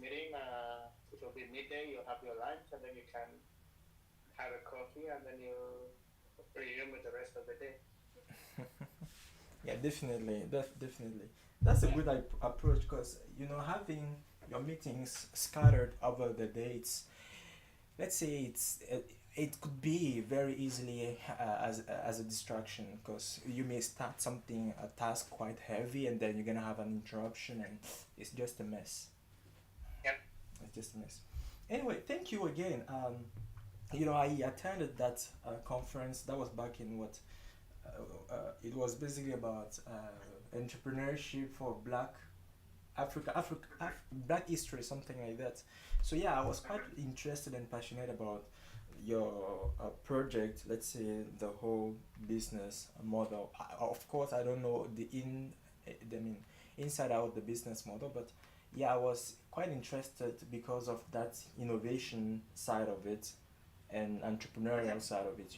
meeting. It will be midday. You'll have your lunch, and then you can have a coffee, and then you resume with the rest of the day. Yeah, definitely, definitely. That's a good approach because having your meetings scattered over the dates, let's say it could be very easily as a distraction because you may start something a task quite heavy and then you're gonna have an interruption and it's just a mess. Yep. It's just a mess. Anyway, thank you again. I attended that conference. That was back in what? It was basically about entrepreneurship for Black Black history, something like that. So yeah, I was quite interested and passionate about your project. Let's say the whole business model. Of course, I don't know I mean, inside out the business model, but yeah, I was quite interested because of that innovation side of it and entrepreneurial side of it.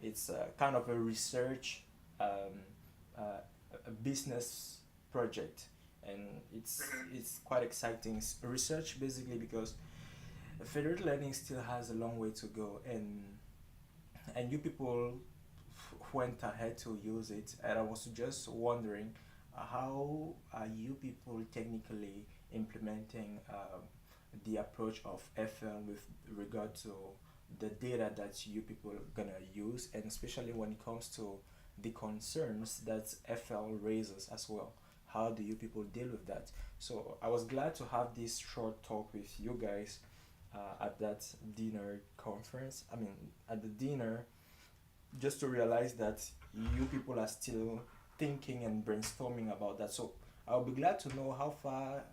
It's kind of a research, um, a business project, and it's quite exciting. It's research basically because federated learning still has a long way to go, and you people went ahead to use it, and I was just wondering how are you people technically implementing the approach of FL with regard to the data that you people are gonna use, and especially when it comes to the concerns that FL raises as well. How do you people deal with that? So I was glad to have this short talk with you guys at that dinner conference. I mean, at the dinner, just to realize that you people are still thinking and brainstorming about that. So I'll be glad to know how far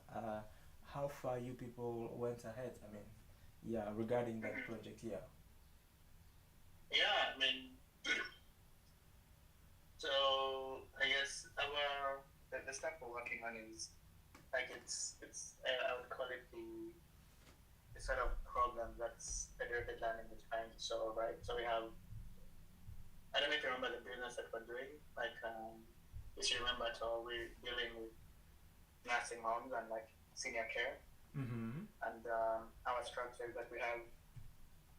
you people went ahead. I mean, yeah, regarding that project. Yeah. Yeah, I mean, so I guess the stuff we're working on is like it's I would call it the sort of problem that's federated learning is trying to solve, right? So we have, I don't know if you remember the business that we're doing, like if you remember, so we're dealing with nursing homes and like senior care, Mm-hmm. and our structure is that we have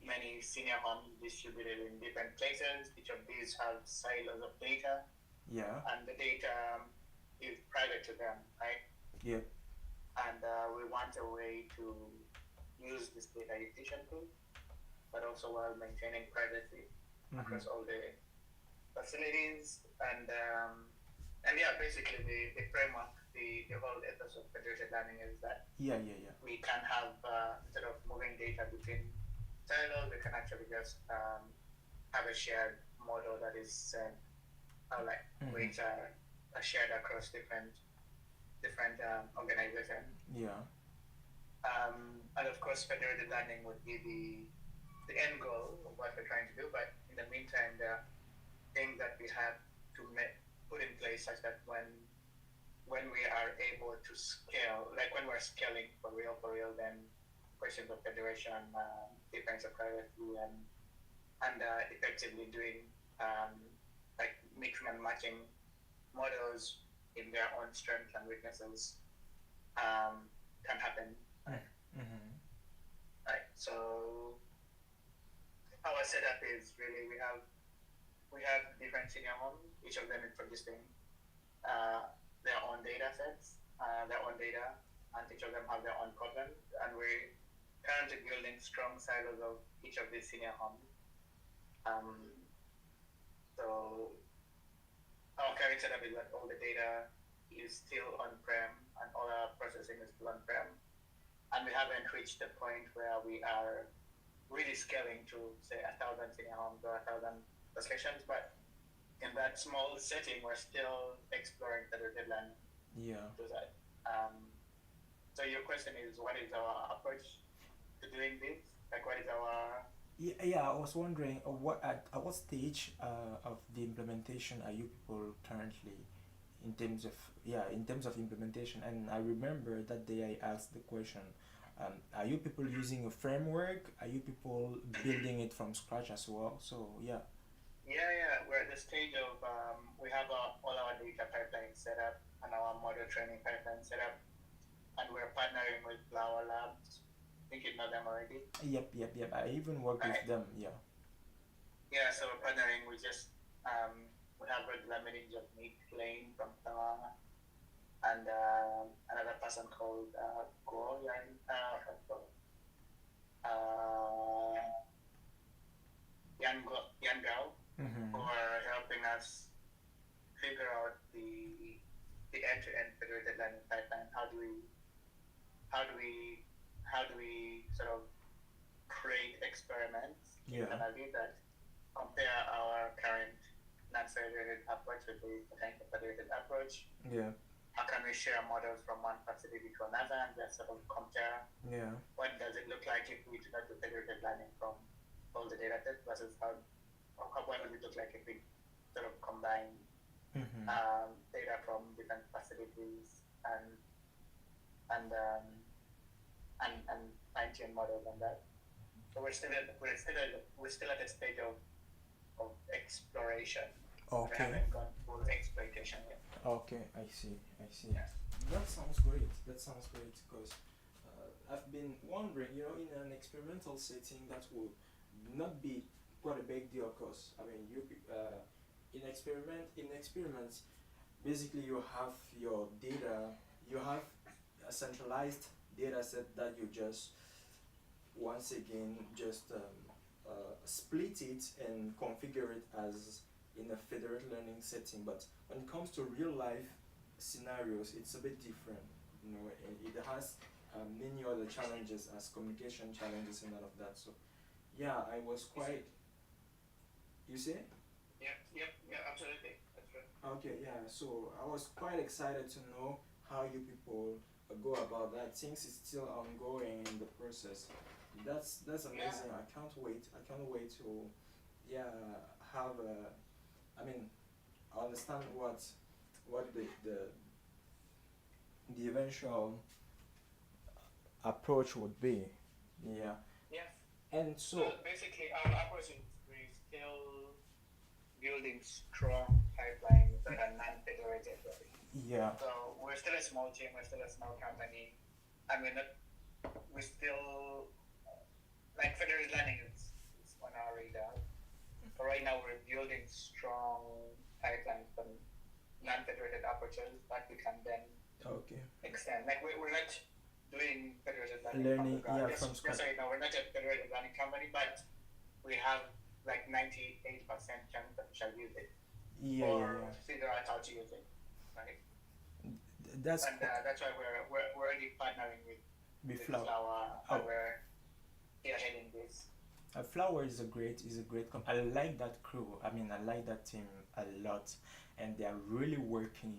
many senior homes distributed in different places. Each of these have silos of data, Yeah. and the data is private to them, right? Yeah. And we want a way to use this data efficiently, but also while maintaining privacy Mm-hmm. across all the facilities. And yeah, basically the framework, the whole ethos of federated learning is that Yeah. Yeah. Yeah. we can have instead of moving data between silos, we can actually just have a shared model that is like Mm-hmm. which are shared across different organizations. Yeah. And of course, federated learning would be the end goal of what we're trying to do. But in the meantime, there are things that we have to put in place such that when we are able to scale, like when we're scaling for real, then questions of federation, defense of privacy, and effectively doing like mixing and matching models in their own strengths and weaknesses can happen. Right? Mm-hmm. Right. So our setup is really we have different senior homes. Each of them is producing their own data sets, their own data, and each of them have their own problems. And we're currently building strong silos of each of these senior homes. Um, so our current setup is that all the data is still on-prem and all our processing is still on-prem. And we haven't reached the point where we are really scaling to say 1,000 senior homes or 1,000 locations, but in that small setting, we're still exploring the deadline Yeah. to that. So your question is, what is our approach to doing this? Like, what is our Yeah, yeah, I was wondering at what stage of the implementation are you people currently in terms of implementation? And I remember that day I asked the question, are you people using a framework? Are you people building it from scratch as well? So yeah. yeah, we're at the stage of we have all our data pipeline set up and our model training pipeline set up. and we're partnering with Flower Labs. I think you know them already. Yep. I even work with them. Yeah. Yeah, so we're partnering. We have regular meetings of Nick Lane from Flower and another person called Go Yan Gao, who are helping us figure out the end-to-end federated learning pipeline. How do we sort of create experiments internally that compare our current non-federated approach with the potential federated approach? Yeah. How can we share models from one facility to another and just sort of compare what does it look like if we do not do federated learning from all the data sets versus what does it look like if we sort of combine data from different facilities and fine-tune models on that. So we're still at a stage of exploration. Okay. We haven't gone full exploitation yet. Okay, I see. Yeah. That sounds great because I've been wondering, in an experimental setting that would not be quite a big deal because in experiments basically you have your data, you have a centralized data set that you just once again just split it and configure it as in a federated learning setting. But when it comes to real life scenarios, it's a bit different. It has many other challenges as communication challenges and all of that. So yeah, I was quite. You say? Yeah, absolutely. That's right. Okay, yeah. So I was quite excited to know how you people go about that. Things is still ongoing in the process. That's amazing. I can't wait to have understand what the eventual approach would be. Yeah. Yes. And so basically our approach is we're still building strong pipelines that are non-federated. Yeah. So we're still a small team, we're still a small company, and we still like federated learning is on our radar. But right now we're building strong pipelines from non-federated approaches that we can then extend. Like we're not doing federated learning from scratch. Sorry, no, we're not a federated learning company, but we have like 98% chance that we shall use it. Figure out how to use it. Right? That's why we're already partnering with Flower. We're heading this. Flower is a great company. I like that crew. I like that team a lot, and they are really working.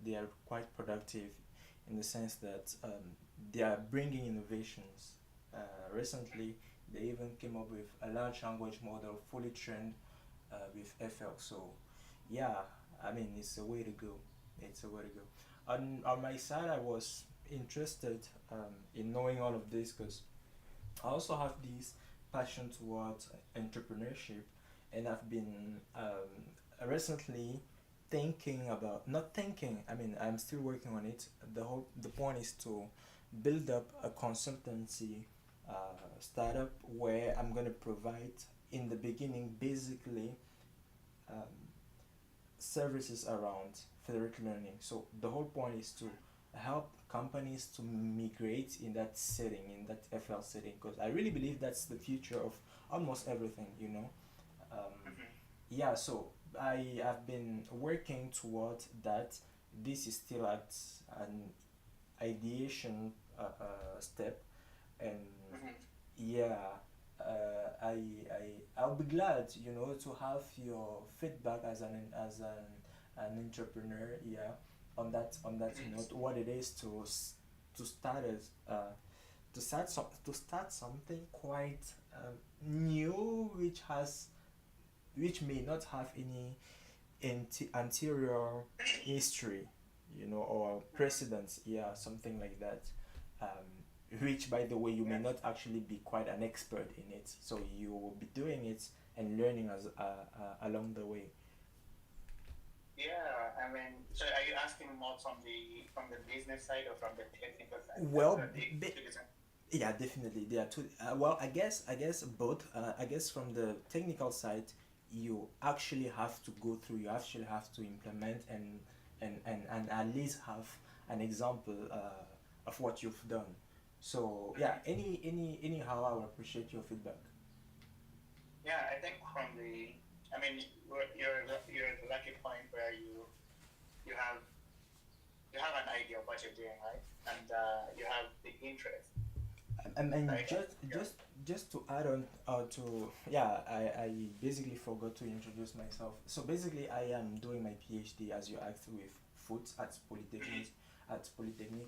They are quite productive, in the sense that they are bringing innovations. Recently, they even came up with a large language model fully trained with FL. So, yeah, it's a way to go. On my side, I was interested in knowing all of this because I also have this passion towards entrepreneurship, and I've been recently I'm still working on it. The point is to build up a consultancy startup where I'm going to provide in the beginning basically services around federated learning. So the whole point is to help companies to migrate in that setting, in that FL setting, because I really believe that's the future of almost everything. So I have been working towards that. This is still at an ideation step, and I'll be glad to have your feedback as an entrepreneur on that note, what it is to start something quite new, which may not have any anterior history, or precedence, something like that, which, by the way, you may not actually be quite an expert in it, so you will be doing it and learning as along the way. Yeah, I mean, so are you asking more from the business side or from the technical side? Well, The two different. yeah, definitely. There are two. Well, I guess both. I guess from the technical side, you actually have to go through. You actually have to implement and at least have an example of what you've done. So yeah, anyhow, I will appreciate your feedback. Yeah, I think from the, I mean, you're at the lucky point where you have you have an idea of what you're doing, right? And you have the interest, And right? just to add on to yeah, I basically forgot to introduce myself. So basically, I am doing my PhD as you asked with food at Polytechnic,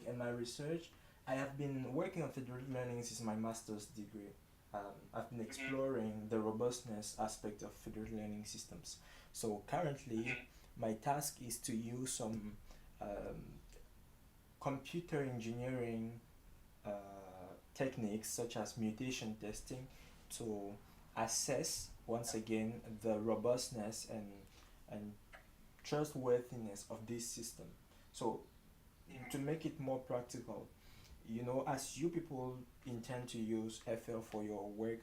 and my research. I have been working on federated learning since my master's degree. I've been Mm-hmm. exploring the robustness aspect of federated learning systems. So currently, Mm-hmm. my task is to use some um, computer engineering uh, techniques such as mutation testing to assess once again the robustness and trustworthiness of this system. So to make it more practical, as you people intend to use FL for your work,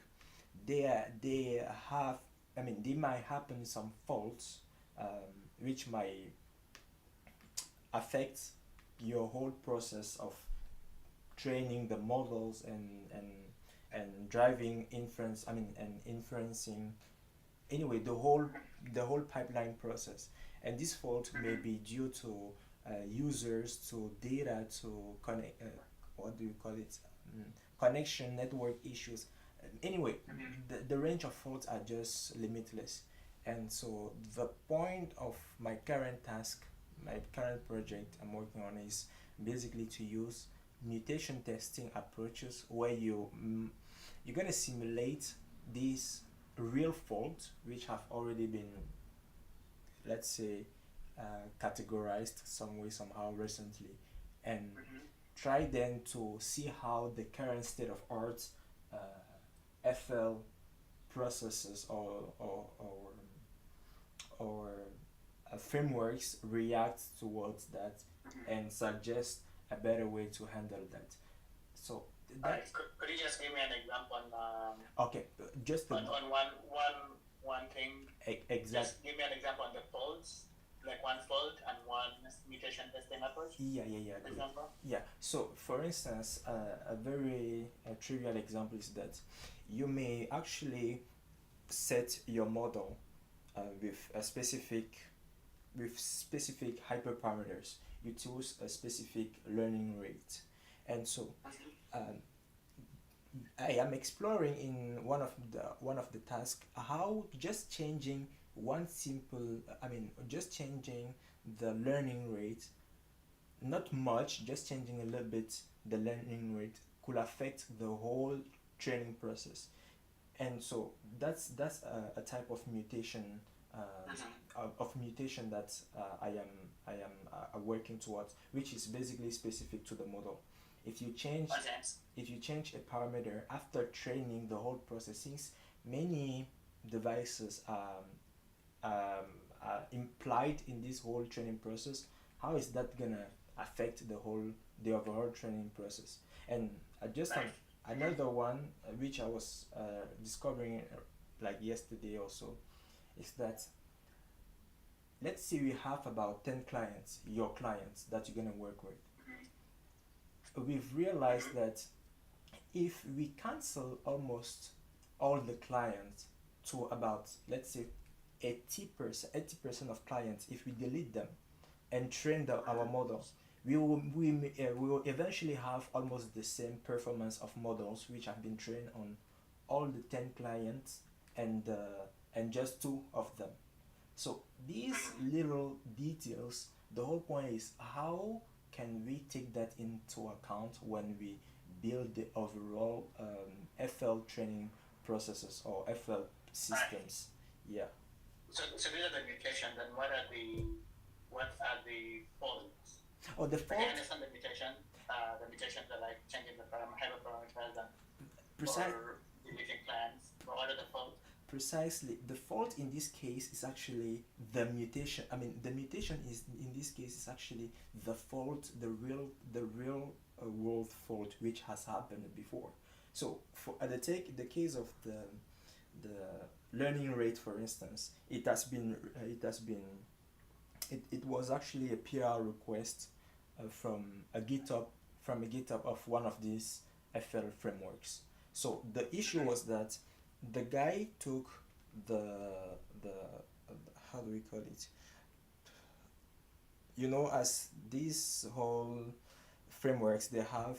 they have, I mean, they might happen some faults which might affect your whole process of training the models and driving inference, I mean, and inferencing, anyway, the whole pipeline process. And this fault may be due to users, to data, to connect, what do you call it, mm, connection network issues. Anyway, Mm-hmm. the range of faults are just limitless. And so the point of my current task, my current project I'm working on, is basically to use mutation testing approaches where you're gonna simulate these real faults which have already been, let's say, categorized some way somehow recently, and Mm-hmm. try then to see how the current state of art FL processes or frameworks react towards that, Mm-hmm. and suggest a better way to handle that. So All right. that Could you just give me an example okay, just the on one thing? exact. Just give me an example on the folds, like one fold and one mutation testing approach. Yeah, For good. example. Yeah, so for instance, a very trivial example is that you may actually set your model with a specific hyperparameters. You choose a specific learning rate, and so um, I am exploring in one of the tasks how just changing one simple, I mean, just changing the learning rate, not much, just changing a little bit the learning rate could affect the whole training process. And so that's a type of mutation, of mutation that I am working towards, which is basically specific to the model. If you change Okay. if you change a parameter after training the whole process, since many devices um, are implied in this whole training process, how is that gonna affect the overall training process? And just Right. another one which I was discovering like yesterday or so, is that let's say we have about 10 clients, your clients that you're gonna work with. We've realized that if we cancel almost all the clients to about, let's say, 80% of clients, if we delete them and train our models, we will eventually have almost the same performance of models which have been trained on all the 10 clients, and just two of them. So these little details, the whole point is how can we take that into account when we build the overall FL training processes or FL Right. systems? Yeah. So these are the mutations, and what are the folds? Oh, the Like I fault understand the mutation. The mutations are like changing the hyperparameters and precise or deleting plans. But what are the folds? precisely, the fault in this case is actually the mutation. I mean, the mutation is in this case is actually the fault, the real world fault which has happened before. So for the case of the learning rate, for instance, it was actually a PR request from a GitHub of one of these FL frameworks. So the issue was that the guy took the how do we call it? As these whole frameworks, they have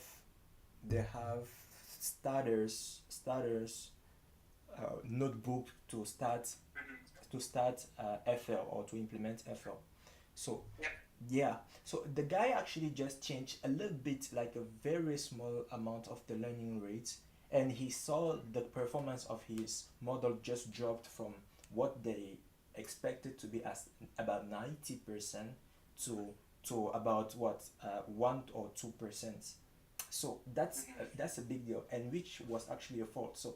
starters notebook to start FL or to implement FL. So Yeah. yeah, so the guy actually just changed a little bit, like a very small amount of the learning rate, and he saw the performance of his model just dropped from what they expected to be as about 90% to about what 1 or 2%. So that's a big deal, and which was actually a fault. So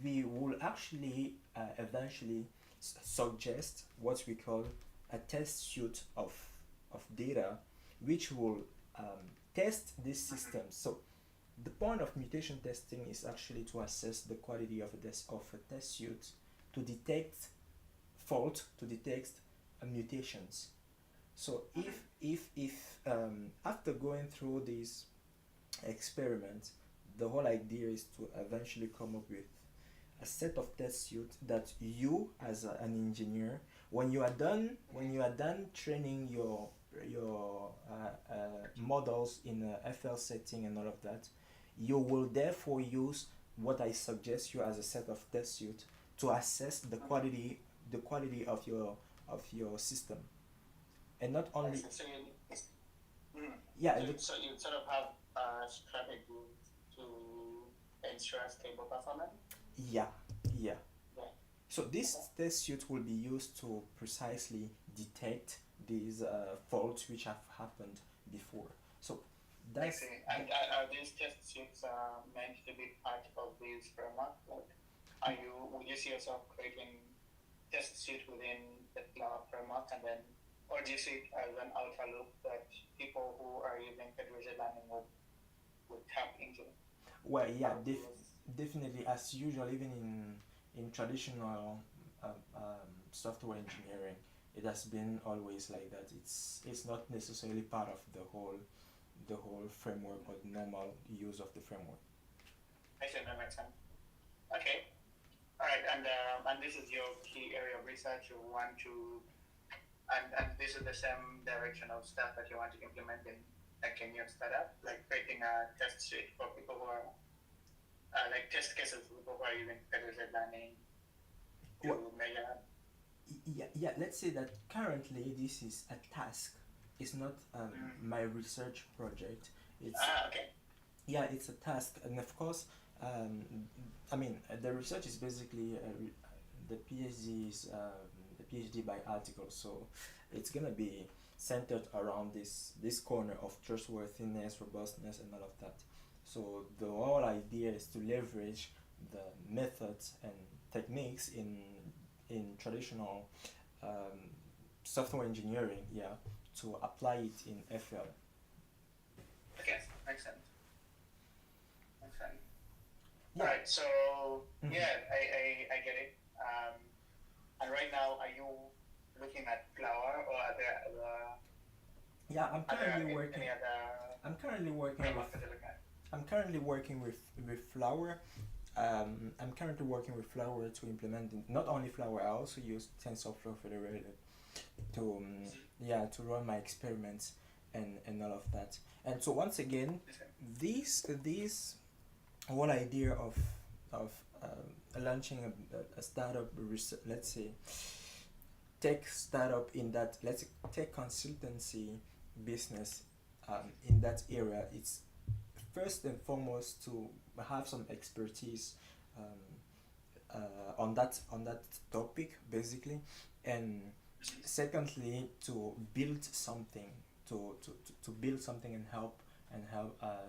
we will actually eventually suggest what we call a test suite of data, which will test this system. So the point of mutation testing is actually to assess the quality of a test suite, to detect fault, to detect mutations. So if after going through these experiments, the whole idea is to eventually come up with a set of test suite that you, as an engineer, when you are done training your models in a FL setting and all of that, you will therefore use what I suggest you as a set of test suite to assess the quality of your system, and not only So yeah so you sort of have a strategy to ensure stable performance. yeah yeah. Yeah. So this test suite will be used to precisely detect these faults which have happened before. So I that's see. And are these test suites meant to be part of these framework? Like, would you see yourself creating test suite within the cloud framework, and then, or do you see it as an outer loop that people who are using federated learning would tap into? well, yeah, definitely, as usual, even in traditional software engineering, it has been always like that. It's not necessarily part of the whole framework or the normal use of the framework. I see, that makes sense. Okay. All right, and this is your key area of research. You want to, and this is the same direction of stuff that you want to implement in like a new startup, like creating a test suite for people who are like test cases for people who are using federated learning to Well, measure. yeah. Let's say that currently this is a task. It's not my research project. It's Okay. Yeah, it's a task, and of course, um, I mean, the research is basically the PhD is the PhD by article, so it's gonna be centered around this corner of trustworthiness, robustness, and all of that. So the whole idea is to leverage the methods and techniques in traditional um, software engineering, yeah, to apply it in FL. Okay. Makes sense. Makes sense. Yeah. All right. So Mhm. yeah, I get it. And right now, are you looking at flower, or are there Yeah, I'm currently any working. other I'm currently working with. frameworks that you're looking at? I'm currently working with Flower. I'm currently working with Flower to implement not only Flower. I also use TensorFlow Federated to to run my experiments and all of that. And so once again, these whole idea of launching a startup, let's say tech startup in that, let's say tech consultancy business in that area, it's first and foremost to have some expertise on that topic basically, and secondly to build something, to build something and help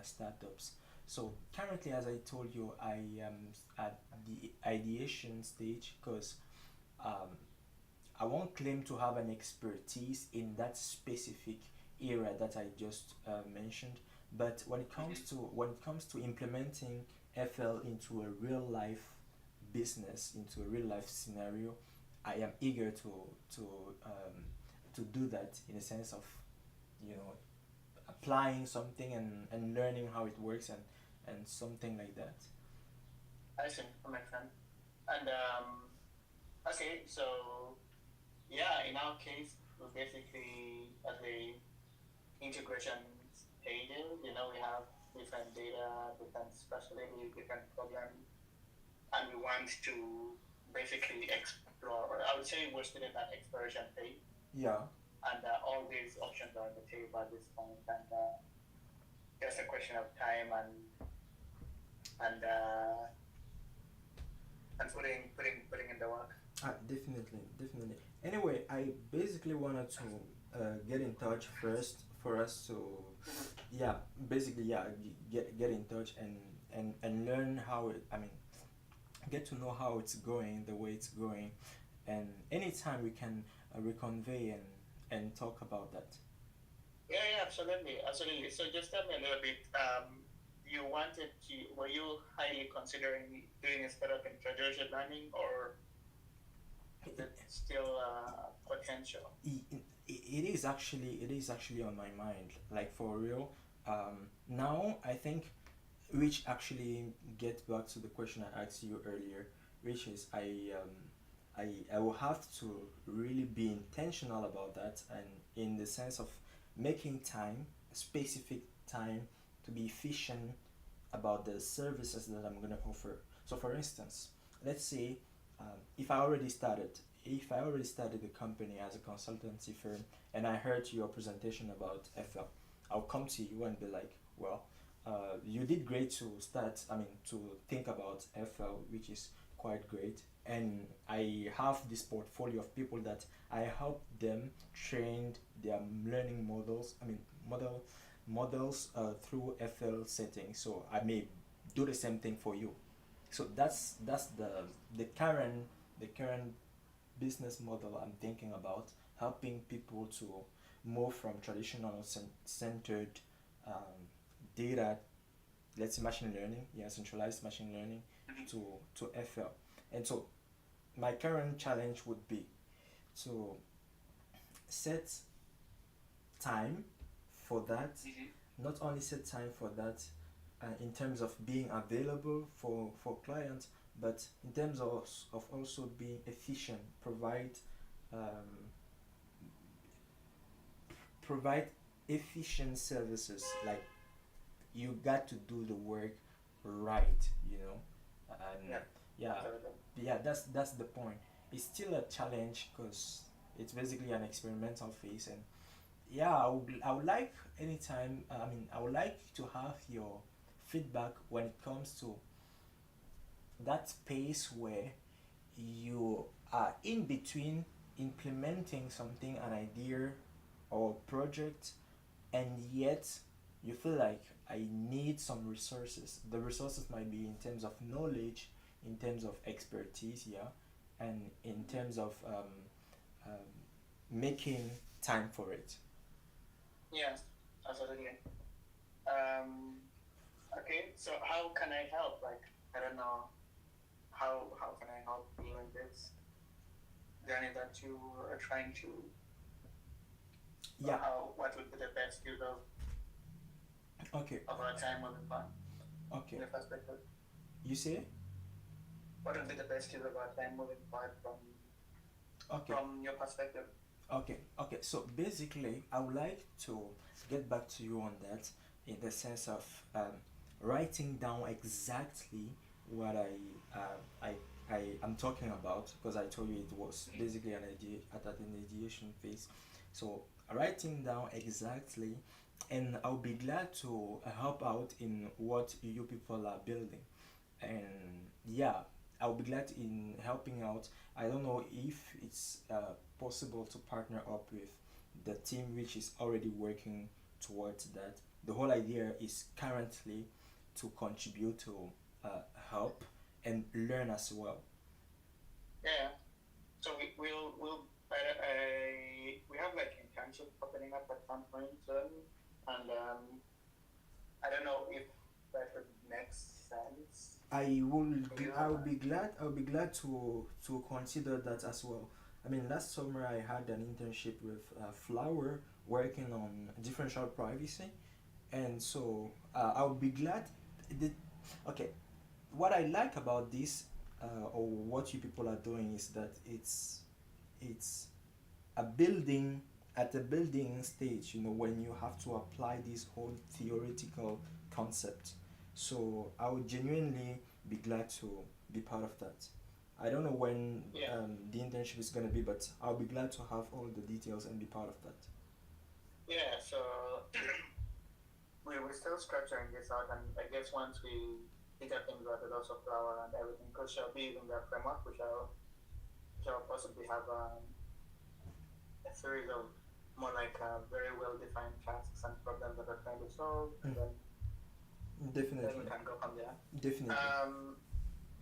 startups. So currently, as I told you, I am at the ideation stage because um, I won't claim to have an expertise in that specific area that I just mentioned. But when it comes to implementing FL into a real life business, into a real life scenario, I am eager to um, to do that in a sense of, you know, applying something and learning how it works and something like that. I see, that makes sense. And okay, so yeah, in our case, we basically at the integration stages, you know, we have different data, different specialties, different problems, and we want to basically explore. I would say we're still in that exploration phase, Yeah. and all these options are on the table at this point, and just a question of time and uh, and putting in the work. Definitely, definitely. Anyway, I basically wanted to get in touch first for us to, yeah, basically, yeah, get in touch and learn how it, I mean, get to know how it's going, the way it's going, and anytime we can reconvey and talk about that. Yeah, yeah, absolutely, absolutely. So just tell me a little bit. Were you highly considering doing a startup in traditional learning, or is it still potential? It is actually on my mind, like for real. Now I think, which actually gets back to the question I asked you earlier, which is I will have to really be intentional about that, and in the sense of making time, specific time, to be efficient about the services that I'm gonna offer. So, for instance, let's say if I already started the company as a consultancy firm, and I heard your presentation about FL, I'll come to you and be like, well, you did great to start. I mean, to think about FL, which is quite great. And I have this portfolio of people that I help them train their learning models. I mean, models through FL settings. So I may do the same thing for you. So that's the current business model I'm thinking about, helping people to move from traditional centered um, data, let's say machine learning, yeah, centralized machine learning, to FL. And so my current challenge would be to set time for that. Not only set time for that in terms of being available for clients, but in terms of also being efficient, um, provide efficient services. Like, you got to do the work right, you know. And Yeah, yeah, absolutely. yeah, that's the point. It's still a challenge because it's basically an experimental phase. And yeah, I would like anytime, I mean, I would like to have your feedback when it comes to that space where you are in between implementing something, an idea or project, and yet you feel like I need some resources. The resources might be in terms of knowledge, in terms of expertise, yeah, and in terms of um, making time for it. Yeah, absolutely. Um, okay, so how can I help? Like, I don't know, how can I help you in this journey that you are trying to? Yeah. What would be the best use Okay. of our time moving forward? Okay. In your perspective, You say? what would be the best use of our time moving forward Okay. from your perspective? Okay. Okay. So basically, I would like to get back to you on that in the sense of writing down exactly what I'm talking about, because I told you it was basically an idea at an ideation phase. So writing down exactly, and I'll be glad to help out in what you people are building. And yeah, I'll be glad in helping out. I don't know if it's possible to partner up with the team which is already working towards that. The whole idea is currently to contribute to help and learn as well. Yeah. So we have like internship opening up at some point soon, and I don't know if that would make sense. I will be glad. I'll be glad to consider that as well. I mean, last summer I had an internship with Flower working on differential privacy, and so I'll be glad. The, okay, what I like about this or what you people are doing is that it's a building at a building stage, you know, when you have to apply this whole theoretical concept. So I would genuinely be glad to be part of that. I don't know when Yeah. the internship is going to be, but I'll be glad to have all the details and be part of that. Yeah. So we're still structuring this out, and I guess once we figure things out, with also Flower and everything, because shall be using their framework, we shall possibly have a series of more like very well defined tasks and problems that are trying to solve, and then we Definitely, can go from there. definitely.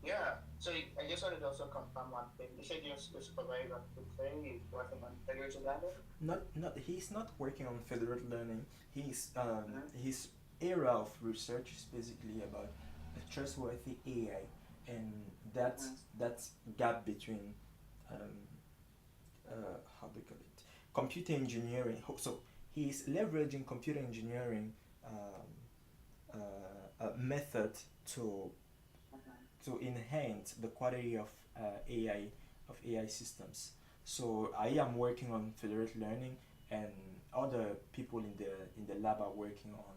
Yeah. So I just wanted to also confirm one thing. You said your supervisor would say he's working on federated learning. Not he's not working on federated learning. Mhm. His area of research is basically about trustworthy AI, and Mhm. that gap between um, how do you call it, computer engineering. So he's leveraging computer engineering method to Mhm. enhance the quality of AI AI systems. So I am working on federated learning, and other people in the lab are working on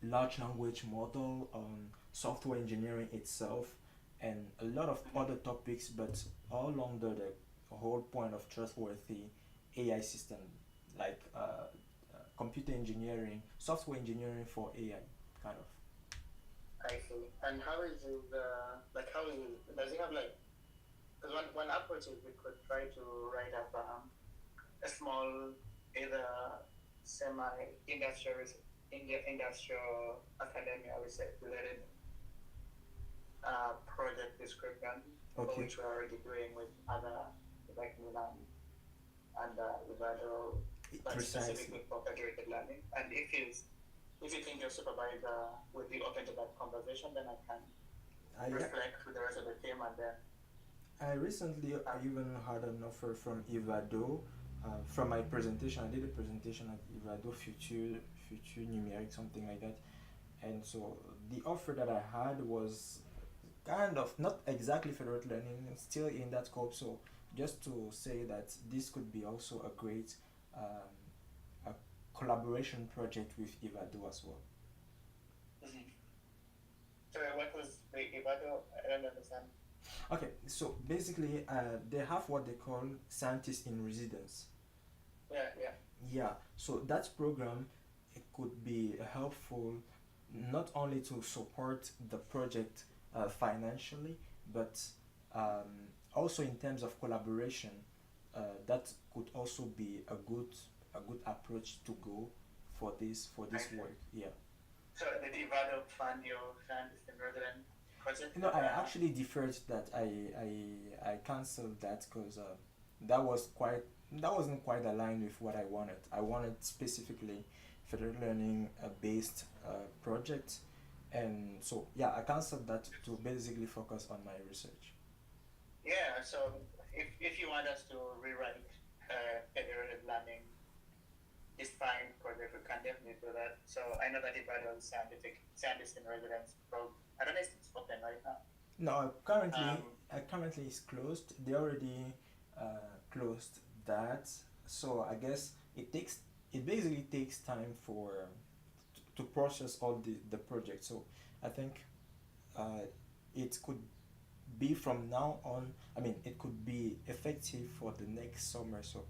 large language model, on software engineering itself, and a lot of other topics, but all under the whole point of trustworthy AI system, like computer engineering, software engineering for AI, kind of. I see. And how is it? Like, how is it? Does he have like? Because one approach is we could try to write up a small, either semi-industrial, industrial academia research related project description, for Okay. which we're already doing with other, like Milan and Ivado, but Precisely. specifically for federated learning. And if you think your supervisor would be open to that conversation, then I can I reflect with the rest of the team, and then I recently even had an offer from Ivado. From my presentation, I did a presentation at Ivado Future Numeric, something like that. And so the offer that I had was kind of not exactly federated learning, still in that scope. So just to say that this could be also a great a collaboration project with Ivado as well. So what was the Ivado? I don't understand. Okay, so basically, they have what they call scientists in residence. Yeah. Yeah, so that program, it could be helpful not only to support the project financially, but also in terms of collaboration. That could also be a good approach to go for this Okay. work. Yeah. So did Ivado fund your scientist in resident project? You know, I actually deferred that. I cancelled that because that wasn't quite aligned with what I wanted. I wanted specifically federal learning based project, and so yeah, I cancelled that to basically focus on my research. Yeah. So if you want us to rewrite federated learning defined project, we can definitely do that. So I know that Ivado is scientist in residence program. I don't know if it's open right now. No, currently it's closed. They already closed that. So I guess it basically takes time for to process all the project. So I think uh, it could be from now on. I mean, it could be effective for the next summer. So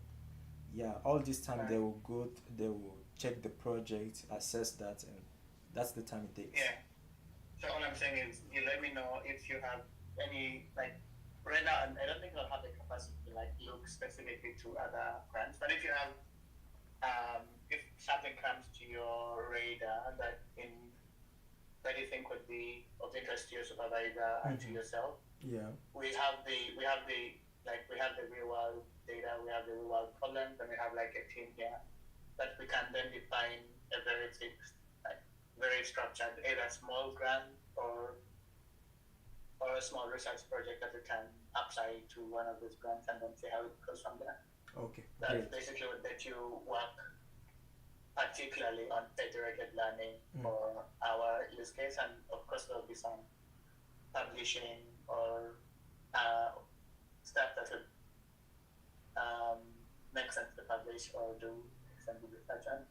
yeah, all this time they will they will check the project, assess that, and that's the time it takes. Yeah. So all I'm saying is, you let me know if you have any, like, right now. I don't think I'll have the capacity to like look specifically to other grants, but if you have, if something comes to your radar that in that you think would be of interest to your supervisor and to yourself. Yeah. We have the real world data, we have the real world problems, and we have like a team here that we can then define a very fixed, like very structured, either small grant or a small research project that we can apply to one of those grants and then see how it goes from there. Okay. That basically would let you work particularly on federated learning for our use case, and of course there'll be some publishing or stuff that would make sense to publish or do some research on.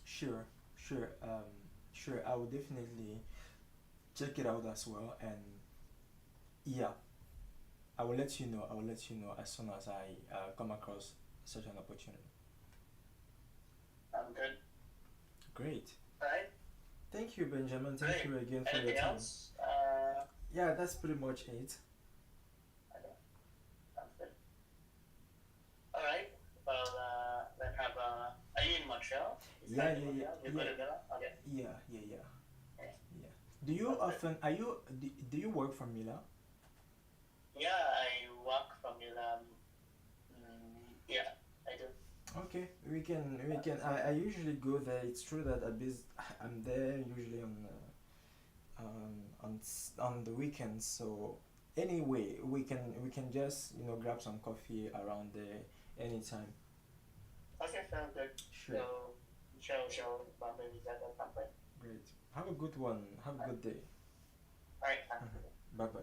Sure. Sure. I will definitely check it out as well, and yeah, I will let you know as soon as I come across such an opportunity. Good. Great. All right. Thank you, Benjamin. Thank you again for Anything your time. else? Yeah, that's pretty much it. Okay. Sounds good. All right. Well, then are you in Montreal? Yeah. You go to Miller? Okay. Yeah. Do you often do you work from Mila? Yeah, I work from Miller. Yeah, I do. Okay, we can. I usually go there. It's true that I'm there usually on the weekends. So anyway, we can just grab some coffee around there anytime. Okay, sounds good. Sure. So, show Bombay at some point. Great. Have a good one. Have a good day. All right. Thanks. Bye bye.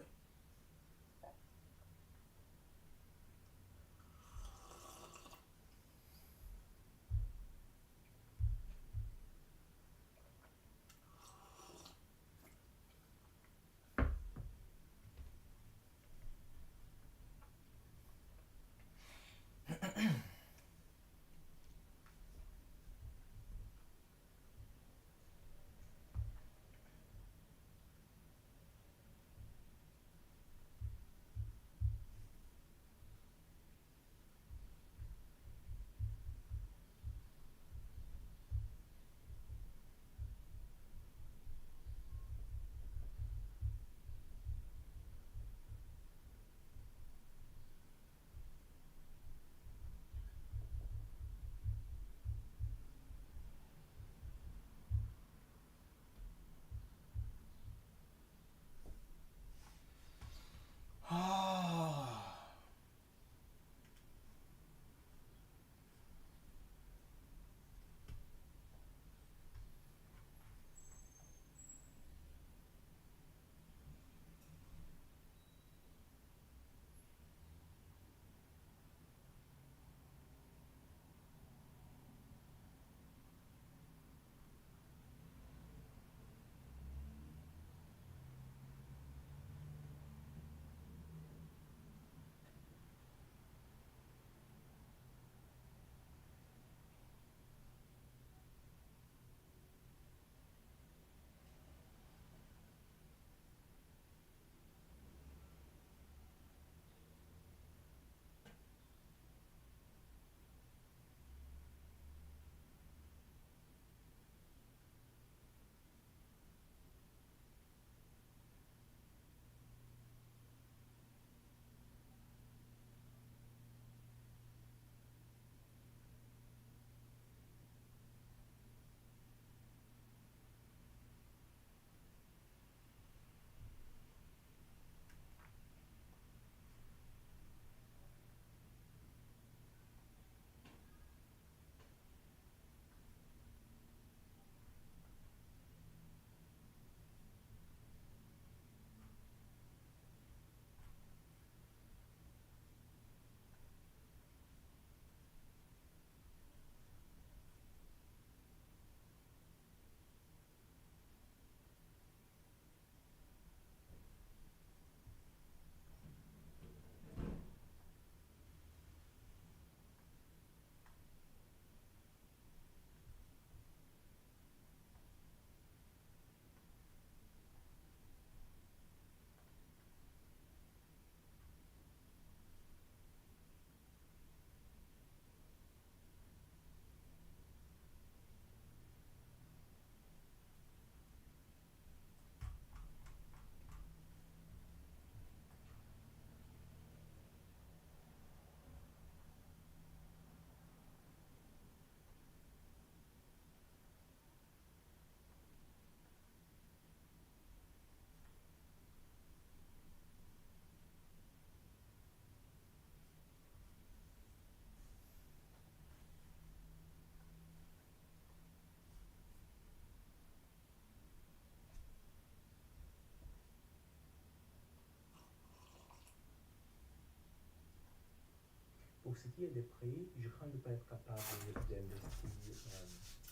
Pour ce qui est des prix, je crains de ne pas être capable d'investir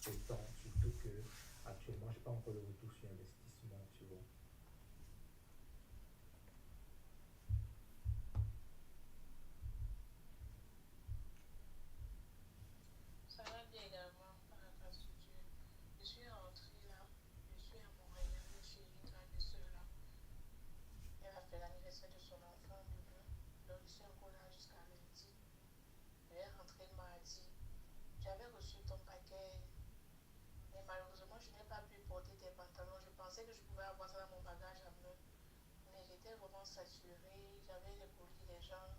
autant, surtout que actuellement, je n'ai pas encore le retour sur investissement, tu vois. Ça va bien également par rapport à ce que tu es. Je suis rentrée là, je suis à Montréal, chez une grande sœur là. Elle a fait l'anniversaire de son enfant demain, donc je suis encore là jusqu'à lundi. Je vais rentrer mardi. J'avais reçu ton paquet, mais malheureusement, je n'ai pas pu porter tes pantalons. Je pensais que je pouvais avoir ça dans mon bagage à main, mais j'étais vraiment saturée. J'avais les colis des gens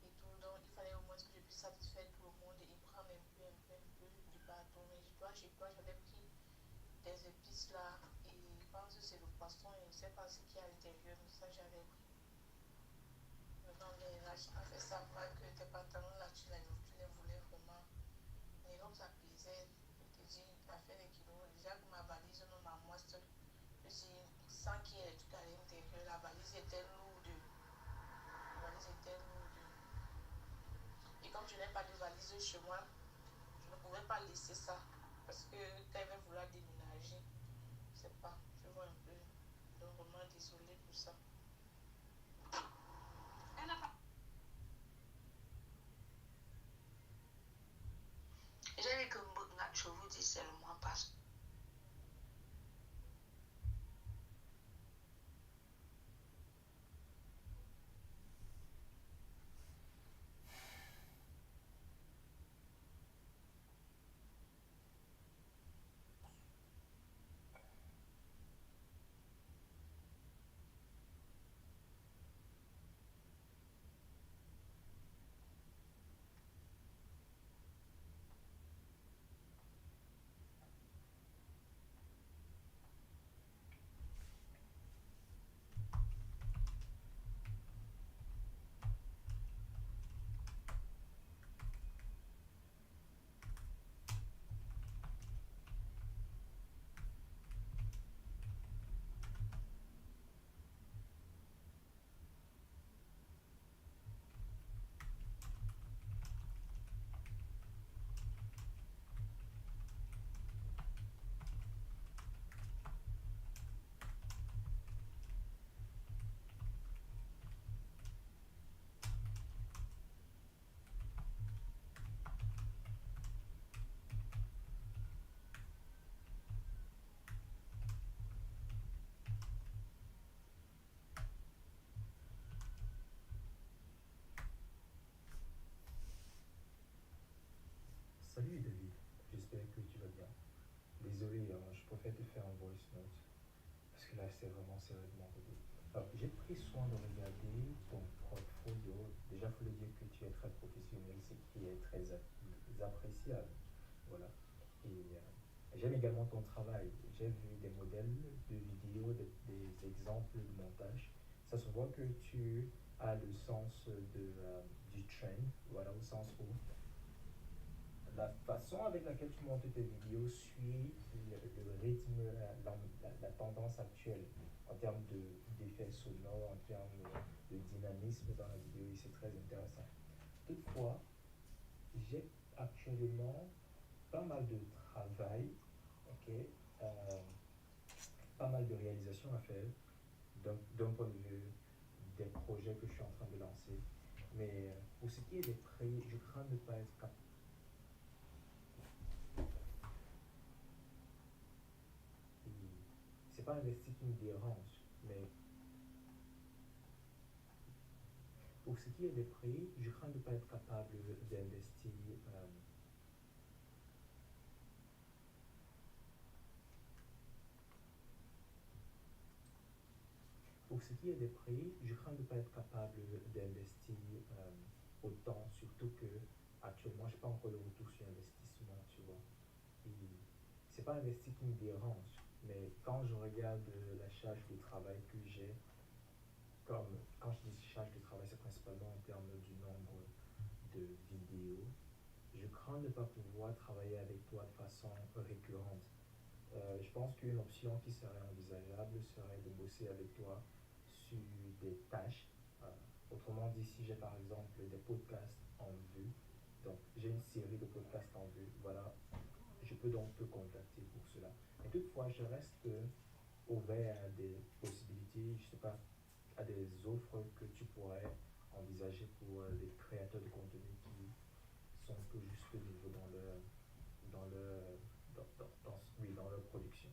et tout, donc il fallait au moins que je puisse satisfaire tout le monde et prendre un peu du bateau. Mais j'avais pris des épices là et je pense que c'est le poisson et je ne sais pas ce qu'il y a à l'intérieur, mais ça j'avais pris. Maintenant, mais là, je m'a fait savoir que tes pantalons là, tu les voulais vraiment. Et donc ça pesait, je te dis, à faire les kilos. Déjà que ma valise, non, ma moisse, je dis, sans qu'il y ait des trucs à l'intérieur, la valise était lourde. La valise était lourde. Et comme je n'ai pas de valise chez moi, je ne pouvais pas laisser ça. Parce que quand elle va vouloir déménager, je sais pas, je vois un peu. Donc vraiment désolée pour ça. J'avais que je vous dis seulement parce Salut David, j'espère que tu vas bien. Désolé, je préfère te faire un voice note parce que là c'est vraiment serré de mon côté. Alors, j'ai pris soin de regarder ton portfolio. Déjà, il faut le dire que tu es très professionnel, ce qui est très appréciable. Voilà. Et j'aime également ton travail. J'ai vu des modèles de vidéos, des exemples de montage. Ça se voit que tu as le sens du trend, voilà, au sens où la façon avec laquelle tu montes tes vidéos suit le rythme, la tendance actuelle en termes d'effets sonores, en termes de dynamisme dans la vidéo, et c'est très intéressant. Toutefois, j'ai actuellement pas mal de travail, ok, euh, pas mal de réalisations à faire d'un point de vue des projets que je suis en train de lancer. Mais pour ce qui est des prix, je crains de ne pas être capable. C'est pas investir qui me dérange, mais pour ce qui est des prix, je crains de ne pas être capable d'investir. Pour ce qui est des prix, je crains de ne pas être capable d'investir autant, surtout que actuellement, je n'ai pas encore le retour sur investissement, tu vois. Et c'est pas investir qui me dérange, mais quand je regarde la charge de travail que j'ai, comme quand je dis charge de travail, c'est principalement en termes du nombre de vidéos. Je crains de ne pas pouvoir travailler avec toi de façon récurrente. Je pense qu'une option qui serait envisageable serait de bosser avec toi sur des tâches. Autrement dit, si j'ai par exemple des podcasts en vue. Donc, j'ai une série de podcasts en vue. Voilà, je peux donc te contacter pour cela. Mais toutefois, je reste ouvert à des possibilités, je ne sais pas, à des offres que tu pourrais envisager pour les créateurs de contenu qui sont tout juste nouveaux dans leur, oui, dans leur production.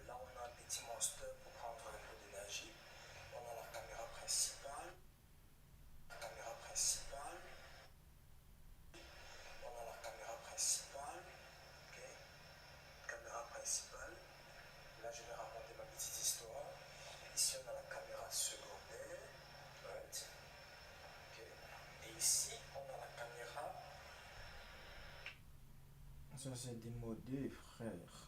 Là, on a un petit monster pour prendre un peu d'énergie. On a la caméra principale. La caméra principale. On a la caméra principale. Ok. Caméra principale. Là, je vais raconter ma petite histoire. Ici, on a la caméra secondaire. Right. Ok. Et ici, on a la caméra. Ça, c'est démodé, frère.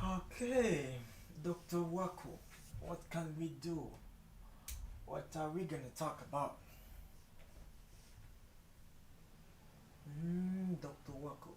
Okay, Dr. Waku, what can we do? What are we gonna talk about? Dr. Waku.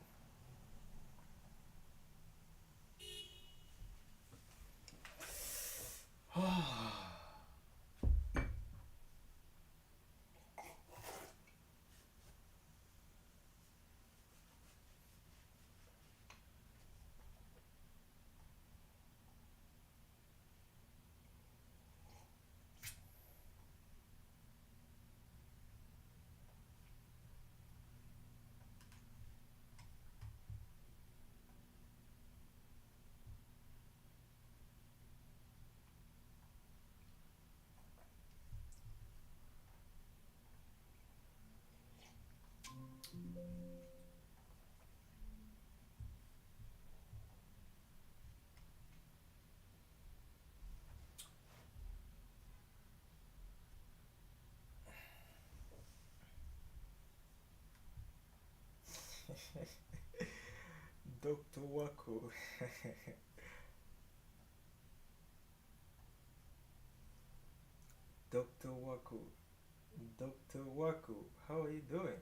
Dr. Waku. Dr. Waku. Dr. Waku, how are you doing?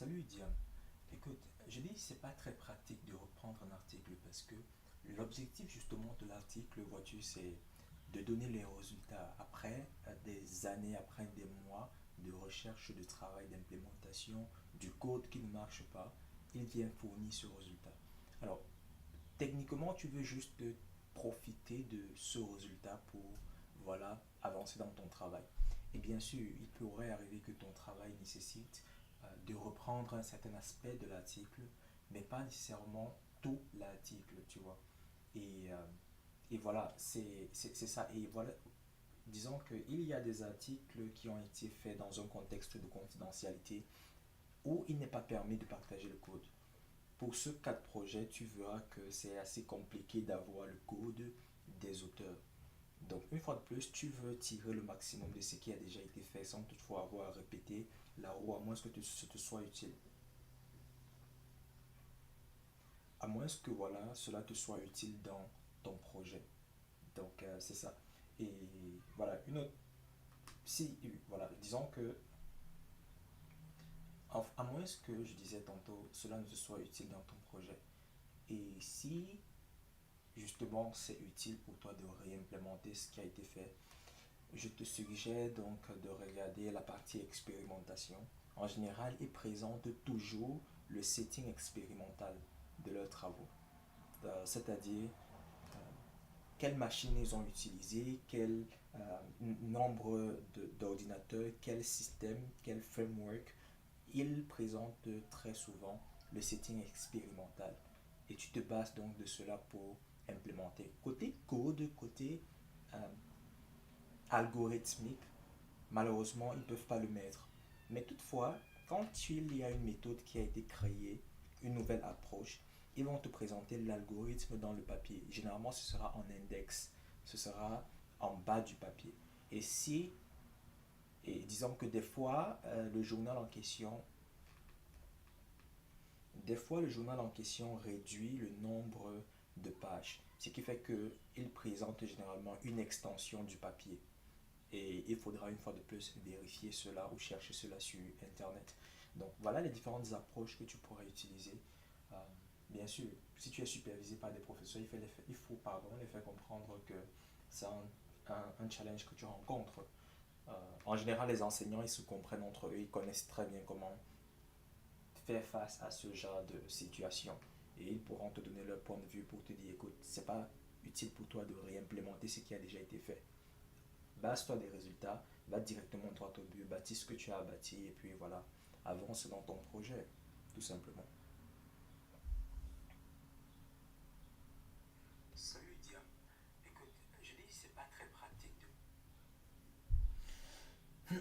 Salut Diam. Écoute, je dis que c'est pas très pratique de reprendre un article parce que l'objectif justement de l'article, vois-tu, c'est de donner les résultats après des années, après des mois de recherche, de travail, d'implémentation, du code qui ne marche pas, il vient fournir ce résultat. Alors, techniquement, tu veux juste profiter de ce résultat pour, voilà, avancer dans ton travail. Et bien sûr, il pourrait arriver que ton travail nécessite de reprendre un certain aspect de l'article, mais pas nécessairement tout l'article, tu vois. Et, euh, et voilà, c'est ça. Et voilà, disons qu'il y a des articles qui ont été faits dans un contexte de confidentialité où il n'est pas permis de partager le code. Pour ce cas de projet, tu verras que c'est assez compliqué d'avoir le code des auteurs. Donc, une fois de plus, tu veux tirer le maximum de ce qui a déjà été fait sans toutefois avoir à répéter la roue, à moins que ce te soit utile. À moins que voilà, cela te soit utile dans ton projet. Donc, c'est ça. Et voilà, une autre. Si, voilà, disons que, à moins que je disais tantôt, cela ne te soit utile dans ton projet. Et si justement c'est utile pour toi de réimplémenter ce qui a été fait, je te suggère donc de regarder la partie expérimentation. En général, ils présentent toujours le setting expérimental de leurs travaux. C'est-à-dire quelle machine ils ont utilisé, quel nombre d'ordinateurs, quel système, quel framework. Ils présentent très souvent le setting expérimental. Et tu te bases donc de cela pour implémenter. Côté code, côté euh, algorithmique, malheureusement, ils ne peuvent pas le mettre. Mais toutefois, quand il y a une méthode qui a été créée, une nouvelle approche, ils vont te présenter l'algorithme dans le papier. Généralement, ce sera en index, ce sera en bas du papier. Et si, et disons que le journal en question, des fois, le journal en question réduit le nombre de pages, ce qui fait qu'il présente généralement une extension du papier. Et il faudra une fois de plus vérifier cela ou chercher cela sur Internet. Donc voilà les différentes approches que tu pourrais utiliser. Euh, Bien sûr, si tu es supervisé par des professeurs, il faut les faire comprendre que c'est un challenge que tu rencontres. En général, les enseignants, ils se comprennent entre eux, ils connaissent très bien comment faire face à ce genre de situation. Et ils pourront te donner leur point de vue pour te dire, écoute, c'est pas utile pour toi de réimplémenter ce qui a déjà été fait. Base-toi des résultats, va directement droit au but, bâtis ce que tu as bâti et puis voilà, avance dans ton projet, tout simplement. Salut Diam. Écoute, je dis c'est pas très pratique de...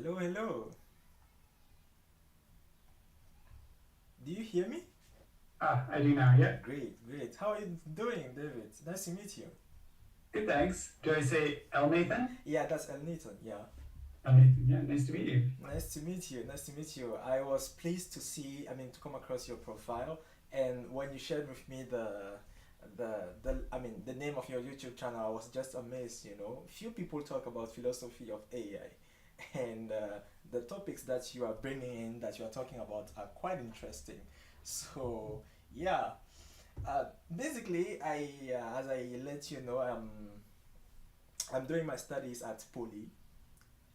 Hello, hello. Do you hear me? I do now, yeah. Great, great. How are you doing, David? Nice to meet you. Good, thanks. Do I say El Nathan? Yeah, that's El Nathan, yeah. El Nathan, yeah, nice to meet you. Nice to meet you. Nice to meet you. I was pleased to see, to come across your profile, and when you shared with me the name of your YouTube channel, I was just amazed. Few people talk about philosophy of AI, and the topics that you are bringing in, that you are talking about, are quite interesting. So yeah, basically, as I let you know, I'm doing my studies at Poly.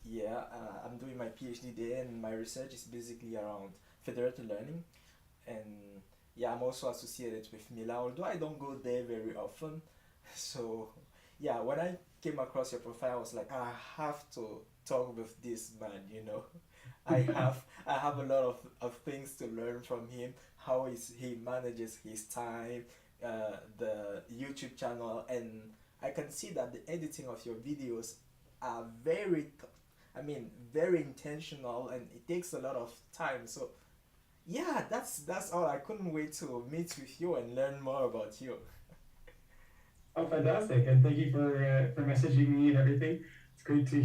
Yeah, I'm doing my PhD there, and my research is basically around federated learning. And yeah, I'm also associated with Mila, although I don't go there very often. So yeah, when I came across your profile, I was like, I have to talk with this man. I have a lot of things to learn from him. How is he manages his time, the YouTube channel, and I can see that the editing of your videos are very intentional, and it takes a lot of time. So yeah, that's all. I couldn't wait to meet with you and learn more about you. Oh, fantastic! And thank you for messaging me and everything. It's great to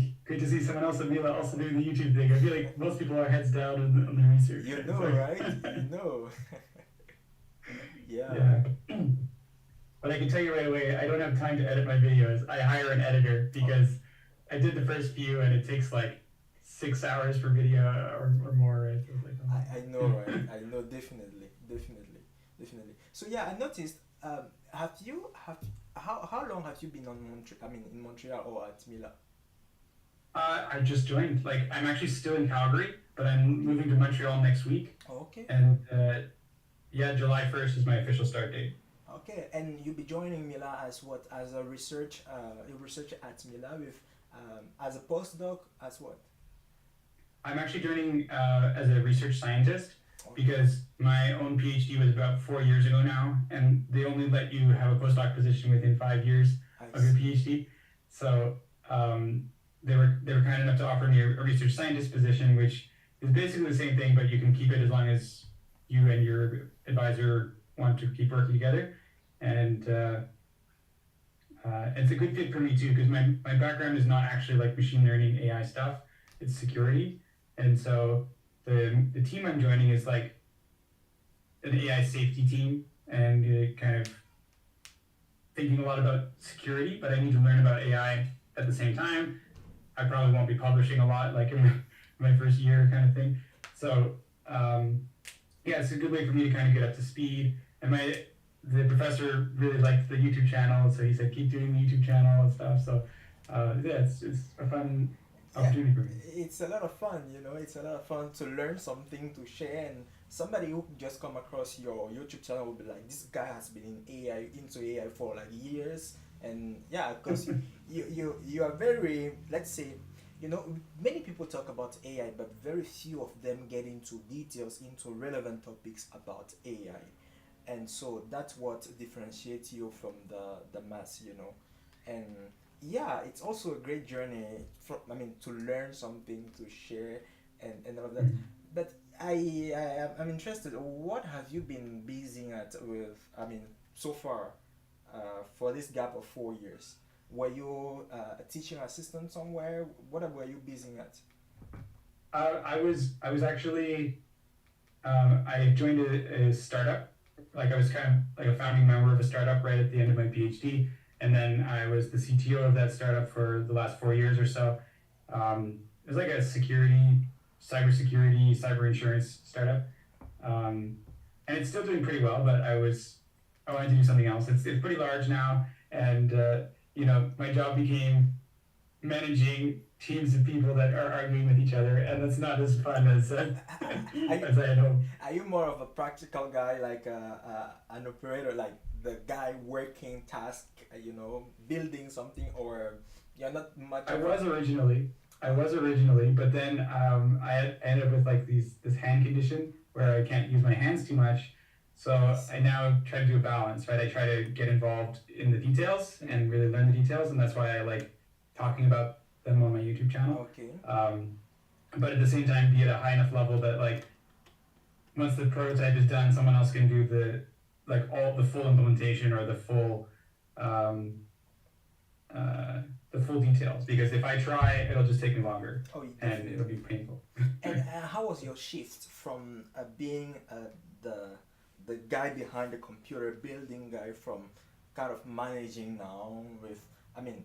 see someone else at Mila also doing the YouTube thing. I feel like most people are heads down on their research. You know, right? You know. Yeah. Yeah. But I can tell you right away, I don't have time to edit my videos. I hire an editor because I did the first few and it takes like 6 hours per video or more, right? So it's like, I know, right? I know, definitely. So yeah, I noticed. How long have you been in Montreal or at Mila? I just joined. Like, I'm actually still in Calgary, but I'm moving to Montreal next week. Okay. And yeah, July 1st is my official start date. Okay, and you'll be joining Mila as what? As a researcher at Mila with as a postdoc, as what? I'm actually joining as a research scientist because my own PhD was about 4 years ago now, and they only let you have a postdoc position within 5 years of your PhD. So they were kind enough to offer me a research scientist position, which is basically the same thing, but you can keep it as long as you and your advisor want to keep working together. And it's a good fit for me too, because my background is not actually like machine learning AI stuff, it's security. And so the team I'm joining is like an AI safety team, and kind of thinking a lot about security, but I need to learn about AI at the same time. I probably won't be publishing a lot, like in my first year kind of thing. So yeah, it's a good way for me to kind of get up to speed. And the professor really liked the YouTube channel, so he said keep doing the YouTube channel and stuff. So yeah, it's a fun opportunity for me. It's a lot of fun, it's a lot of fun to learn something, to share, and somebody who just come across your YouTube channel will be like, this guy has been into AI for like years. And yeah, because you are very, let's say, many people talk about AI, but very few of them get into details, into relevant topics about AI. And so that's what differentiates you from the mass. And yeah, it's also a great journey to learn something, to share, and all of that. But I'm interested, what have you been busy at with, so far, for this gap of 4 years? Were you a teaching assistant somewhere? What were you busy at? I was actually, I joined a startup. Like, I was kind of like a founding member of a startup right at the end of my PhD, and then I was the CTO of that startup for the last 4 years or so. It was like a cybersecurity, cyber insurance startup, and it's still doing pretty well. But I wanted to do something else. It's pretty large now, and my job became managing teams of people that are arguing with each other, and that's not as fun as as I had hoped. Are you more of a practical guy, like an operator, like the guy working task, building something, or you're not much? I was originally, but then I ended up with like this hand condition where I can't use my hands too much. So I now try to do a balance, right? I try to get involved in the details and really learn the details, and that's why I like talking about them on my YouTube channel. Okay. but at the same time be at a high enough level that like once the prototype is done, someone else can do all the full implementation or the full details. Because if I try, it'll just take me longer and it'll be painful. And how was your shift from being the guy behind the computer, building guy, from kind of managing now with, I mean,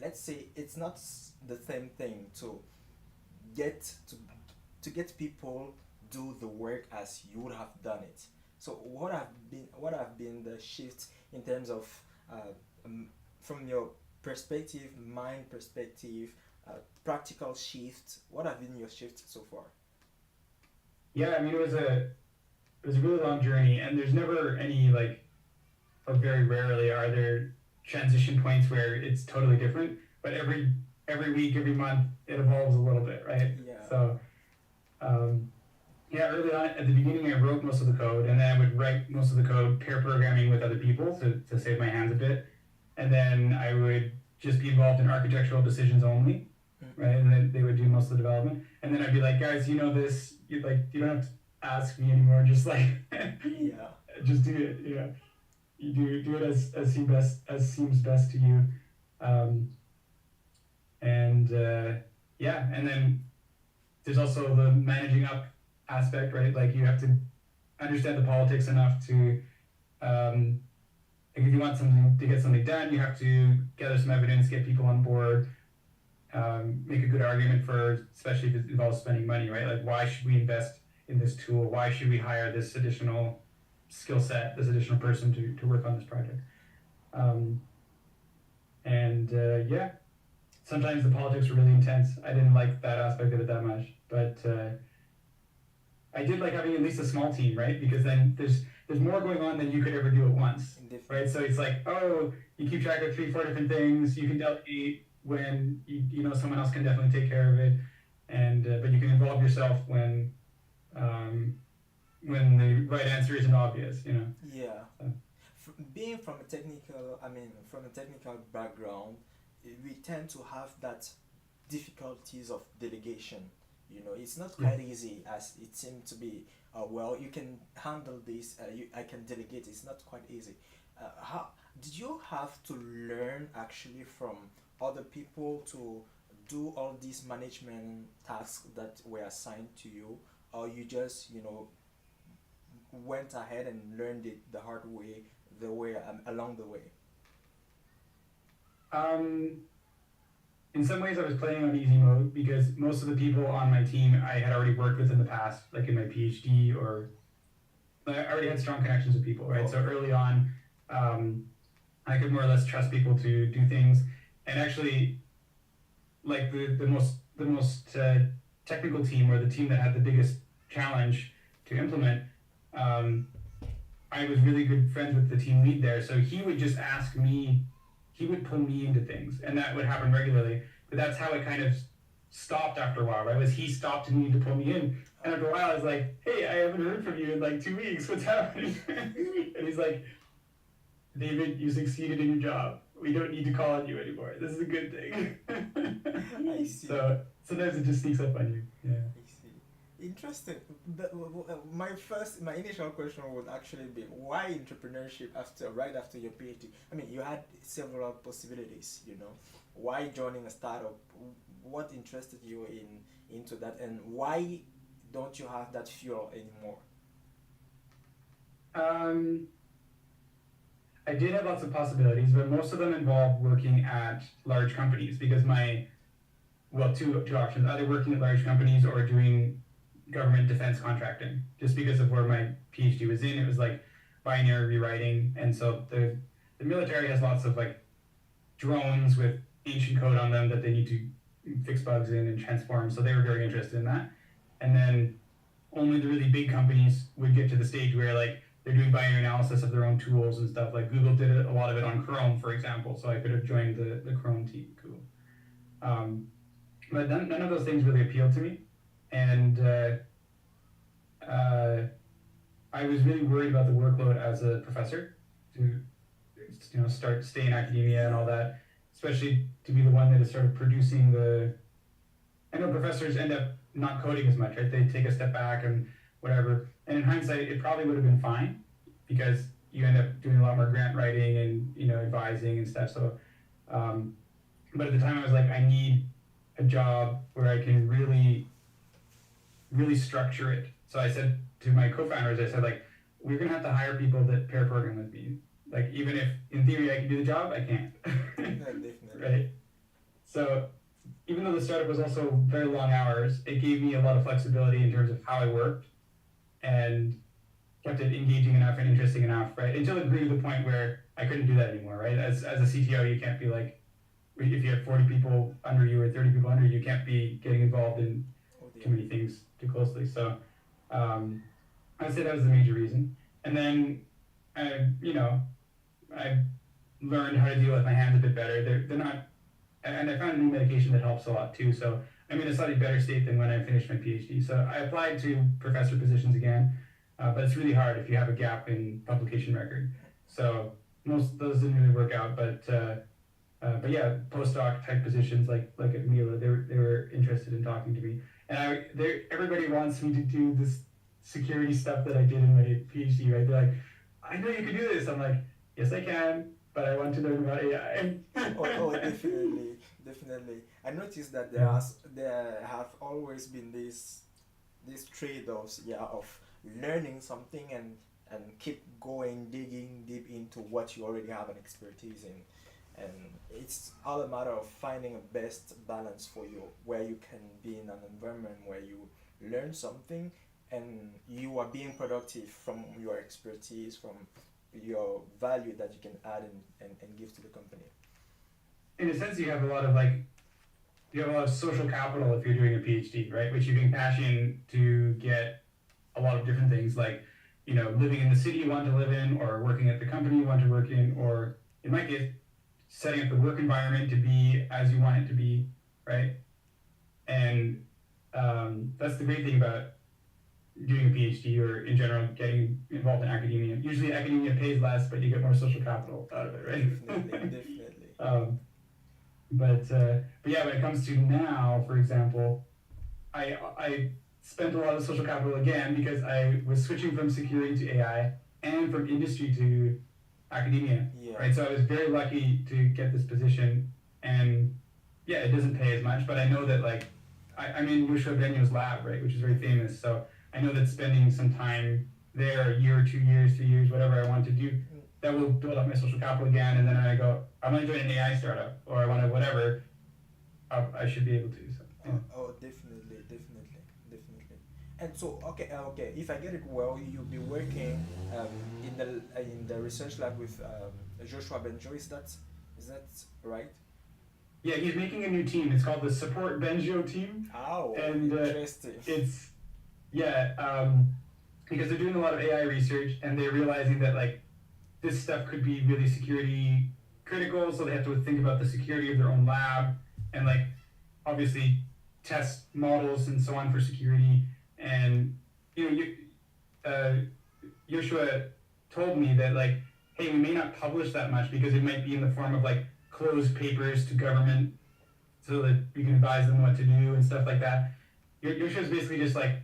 let's say it's not the same thing to get people do the work as you would have done it. So what have been the shifts in terms of from your perspective, mind perspective, practical shift? What have been your shifts so far? Yeah, I mean, it was a really long journey, and there's never any or very rarely are there transition points where it's totally different. But every week, every month, it evolves a little bit, right? Yeah. So, early on at the beginning, I wrote most of the code, and then I would write most of the code pair programming with other people to save my hands a bit, and then I would just be involved in architectural decisions only, right? And then they would do most of the development, and then I'd be like, guys, you know this, you don't have to ask me anymore, just just do it, you do it as seems best to you, and then there's also the managing up aspect, right? Like you have to understand the politics enough to, if you want to get something done, you have to gather some evidence, get people on board, make a good argument for, especially if it involves spending money, right? Like, why should we invest in this tool? Why should we hire this additional skill set, this additional person to work on this project? Sometimes the politics were really intense. I didn't like that aspect of it that much, but I did like having at least a small team, right? Because then there's more going on than you could ever do at once, right? So it's like, oh, you keep track of 3-4 different things. You can delegate when you know someone else can definitely take care of it, and but you can involve yourself when the right answer isn't obvious, Yeah. So. Being from a technical background, we tend to have that difficulties of delegation. It's not quite easy as it seemed to be. Well, you can handle this. I can delegate. It's not quite easy. How did you have to learn actually from other people to do all these management tasks that were assigned to you, or you just went ahead and learned it the hard way, along the way? In some ways I was playing on easy mode because most of the people on my team I had already worked with in the past, like in my PhD, or I already had strong connections with people, right? So early on, I could more or less trust people to do things. And actually, like the most technical team, or the team that had the biggest challenge to implement, I was really good friends with the team lead there. So he would just ask me, he would pull me into things, and that would happen regularly. But that's how it kind of stopped after a while, right? Was he stopped and needed to pull me in. And after a while, I was like, hey, I haven't heard from you in like 2 weeks. What's happening? And he's like, David, you succeeded in your job. We don't need to call on you anymore. This is a good thing. I see. So sometimes it just sneaks up on you. Yeah. I see. Interesting. My initial question would actually be, why entrepreneurship right after your PhD? I mean, you had several possibilities. Why joining a startup? What interested you into that, and why don't you have that fuel anymore? I did have lots of possibilities, but most of them involved working at large companies because two options: either working at large companies or doing government defense contracting. Just because of where my PhD was in, it was like binary rewriting, and so the military has lots of like drones with ancient code on them that they need to fix bugs in and transform. So they were very interested in that. And then only the really big companies would get to the stage where like they're doing binary analysis of their own tools and stuff. Like Google did a lot of it on Chrome, for example. So I could have joined the Chrome team. Cool. But none of those things really appealed to me. And I was really worried about the workload as a professor to stay in academia and all that, especially to be the one that is sort of producing I know professors end up not coding as much, right? They take a step back and whatever. And in hindsight, it probably would have been fine because you end up doing a lot more grant writing and, you know, advising and stuff. So, but at the time I was like, I need a job where I can really structure it. So I said to my co-founders, I said, like, we're gonna have to hire people that pair program with me. Like, even if in theory I can do the job, I can't. Definitely. Right? So even though the startup was also very long hours, it gave me a lot of flexibility in terms of how I worked and kept it engaging enough and interesting enough, right? Until it grew to the point where I couldn't do that anymore, right? As a CTO, you can't be like, if you have 40 people under you or 30 people under you, you can't be getting involved in too many things too closely. So I'd say that was the major reason. And then I learned how to deal with my hands a bit better. They're not, and I found a new medication that helps a lot too. So I'm in a slightly better state than when I finished my PhD. So I applied to professor positions again, but it's really hard if you have a gap in publication record. So most of those didn't really work out, but yeah, postdoc type positions like at Mila, they were interested in talking to me. And everybody wants me to do this security stuff that I did in my PhD, right? They're like, I know you can do this. I'm like, yes, I can, but I want to learn about AI. Oh, definitely. I noticed that there have always been these trade-offs, of learning something and keep going, digging deep into what you already have an expertise in. And it's all a matter of finding a best balance for you, where you can be in an environment where you learn something and you are being productive from your expertise, from your value that you can add and give to the company. In a sense, you have a lot of social capital if you're doing a PhD, right? Which you can cash in to get a lot of different things, like, you know, living in the city you want to live in, or working at the company you want to work in, or in my case, setting up the work environment to be as you want it to be, right? And that's the great thing about doing a PhD, or in general getting involved in academia. Usually academia pays less, but you get more social capital out of it, right? Definitely. But yeah, when it comes to now, for example, I spent a lot of social capital again because I was switching from security to AI and from industry to academia, right? So I was very lucky to get this position, and yeah, it doesn't pay as much, but I know that, like, I'm in Yoshua Benyo's lab, right, which is very famous. So I know that spending some time there, a year, 2 years, 3 years, whatever I want to do, that will build up my social capital again. And then I go, I want to join an AI startup, or I want to whatever, I should be able to. So, yeah. Oh, definitely. And so, okay. If I get it well, you'll be working in the research lab with Joshua Benjo. Is that right? Yeah, he's making a new team. It's called the Support Benjo team. Oh, and interesting. It's because they're doing a lot of AI research, and they're realizing that, like, this stuff could be really security critical. So they have to think about the security of their own lab, and, like, obviously test models and so on for security. And, you know, Joshua told me that, like, hey, we may not publish that much because it might be in the form of, like, closed papers to government so that you can advise them what to do and stuff like that. Joshua's basically just, like,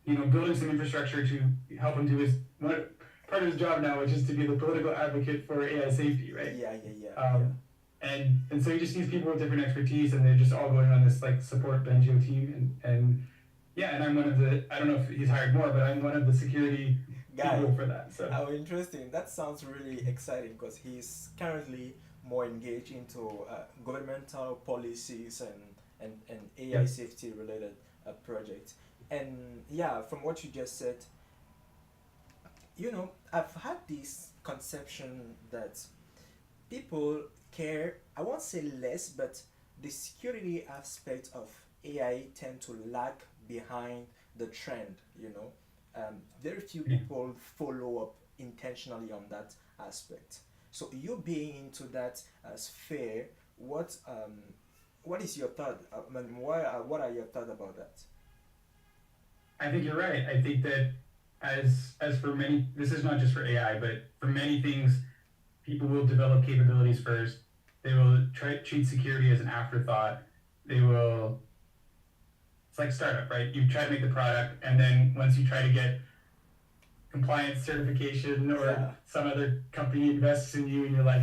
you know, building some infrastructure to help him do part of his job now, which is to be the political advocate for AI safety, right? Yeah. And so he just needs people with different expertise, and they're just all going on this, like, Support Benjo team, and I'm one of the, I don't know if he's hired more, but I'm one of the security people for that. So. Oh, interesting. That sounds really exciting because he's currently more engaged into governmental policies and AI safety related projects. And yeah, from what you just said, you know, I've had this conception that people care, I won't say less, but the security aspect of AI tend to lag behind the trend, you know. Very few people follow up intentionally on that aspect. So you being into that sphere, what is your thought? What are your thoughts about that? I think you're right. I think that as for many, this is not just for AI, but for many things, people will develop capabilities first. They will treat security as an afterthought. They will it's like startup, right? You try to make the product, and then once you try to get compliance certification or some other company invests in you and you're like,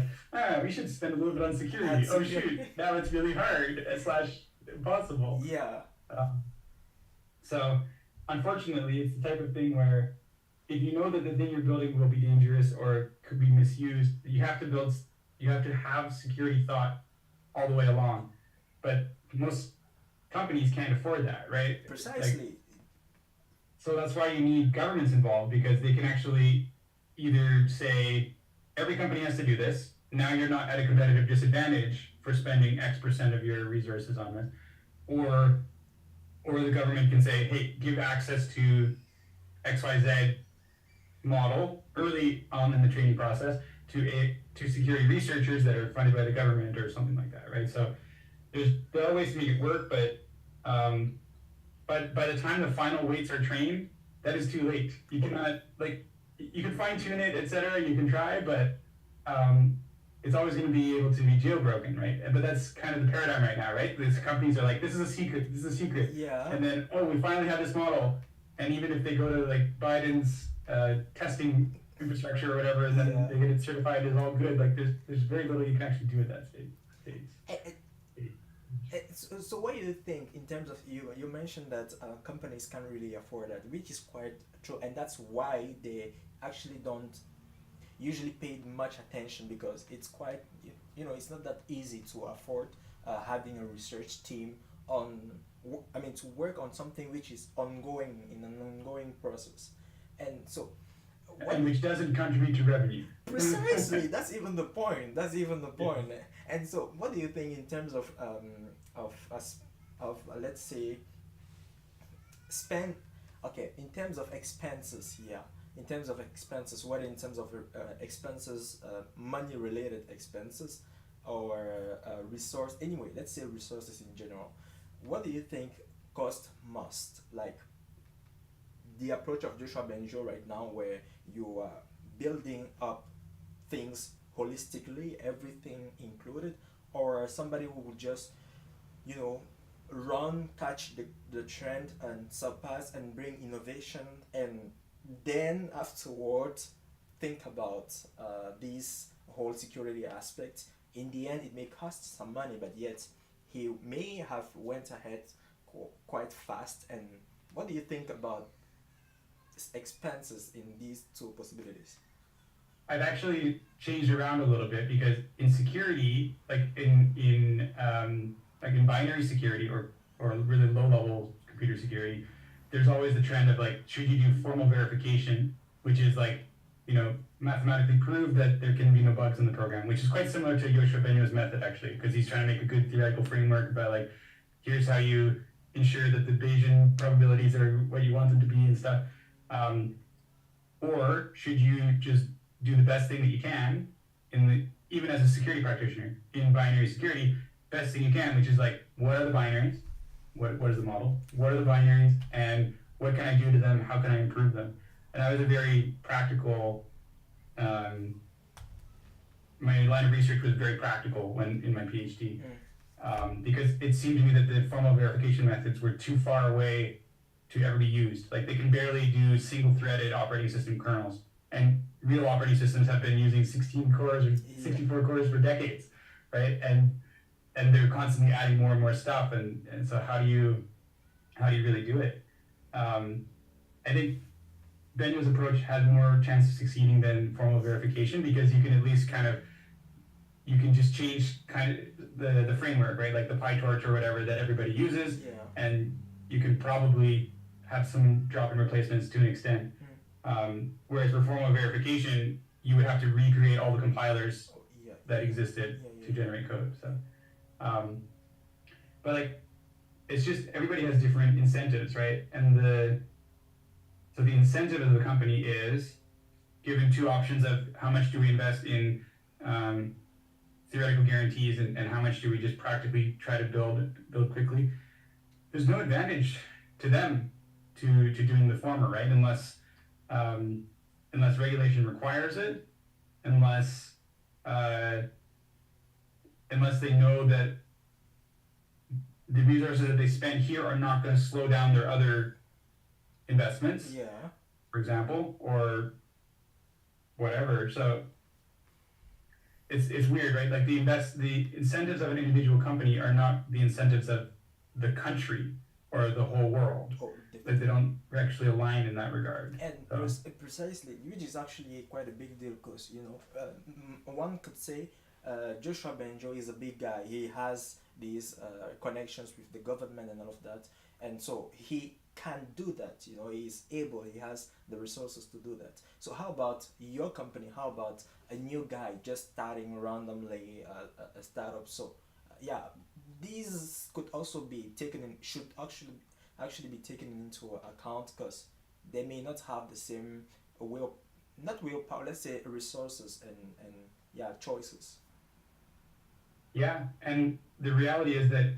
we should spend a little bit on security. Oh shoot, now it's really hard / impossible. Yeah. So unfortunately, it's the type of thing where if you know that the thing you're building will be dangerous or could be misused, you have to have security thought all the way along. But most companies can't afford that, right? Precisely. So that's why you need governments involved, because they can actually either say, every company has to do this, now you're not at a competitive disadvantage for spending X% of your resources on this, or the government can say, hey, give access to XYZ model early on in the training process to security researchers that are funded by the government or something like that, right? So there are ways to make it work, but by the time the final weights are trained, that is too late. You cannot, you can fine tune it, etc. You can try, but it's always going to be able to be jailbroken, right? But that's kind of the paradigm right now, right? These companies are like, this is a secret. Yeah. And then, we finally have this model. And even if they go to Biden's testing infrastructure or whatever, and then they get it certified as all good, there's very little you can actually do at that stage. So what do you think in terms of you mentioned that companies can't really afford that, which is quite true, and that's why they actually don't usually pay much attention, because it's quite, it's not that easy to afford having a research team to work on something which is ongoing, in an ongoing process, and so and which doesn't contribute to revenue. Precisely, that's even the point. Yeah. And so, what do you think in terms of let's say in terms of expenses? Yeah, in terms of expenses, whether in terms of expenses, money related expenses, or resource. Anyway, let's say resources in general. What do you think cost most? Like the approach of Joshua Benjo right now, where you are building up things holistically, everything included, or somebody who would just, catch the trend and surpass and bring innovation, and then afterwards think about these whole security aspects. In the end, it may cost some money, but yet he may have went ahead quite fast. And what do you think about expenses in these two possibilities? I've actually changed around a little bit, because in security, in binary security or really low level computer security, there's always the trend of should you do formal verification, which is mathematically prove that there can be no bugs in the program, which is quite similar to Joshua Benyo's method, actually, because he's trying to make a good theoretical framework about here's how you ensure that the Bayesian probabilities are what you want them to be and stuff. Or should you just do the best thing that you can even as a security practitioner in binary security, best thing you can, which is what are the binaries? What is the model? What are the binaries, and what can I do to them? How can I improve them? And that was a very practical, my line of research was very practical when in my PhD, because it seemed to me that the formal verification methods were too far away to ever be used. They can barely do single-threaded operating system kernels, and real operating systems have been using 16 cores or 64 cores for decades, right? And they're constantly adding more and more stuff, and so how do you really do it? I think Benyo's approach has more chance of succeeding than formal verification, because you can at least you can just change the framework, right? Like the PyTorch or whatever that everybody uses, and you can probably have some drop-in replacements to an extent. Whereas for formal verification, you would have to recreate all the compilers that existed to generate code. So, but it's just everybody has different incentives, right? And so the incentive of the company is given two options of how much do we invest in theoretical guarantees and how much do we just practically try to build quickly. There's no advantage to them to doing the former, right? Unless regulation requires it, unless they know that the resources that they spend here are not going to slow down their other investments, Yeah. for example, or whatever. So it's weird, right? Like the incentives of an individual company are not the incentives of the country or the whole world. Oh, Like they don't actually align in that regard. and So, precisely, which is actually quite a big deal because one could say Joshua Benjo is a big guy. He has these connections with the government and all of that, and so he can do that. He's able. He has the resources to do that. So how about your company? How about a new guy just starting randomly a startup? So yeah, these could also be taken in. Should actually be taken into account because they may not have the same not willpower, let's say resources and yeah, choices. yeah, and the reality is that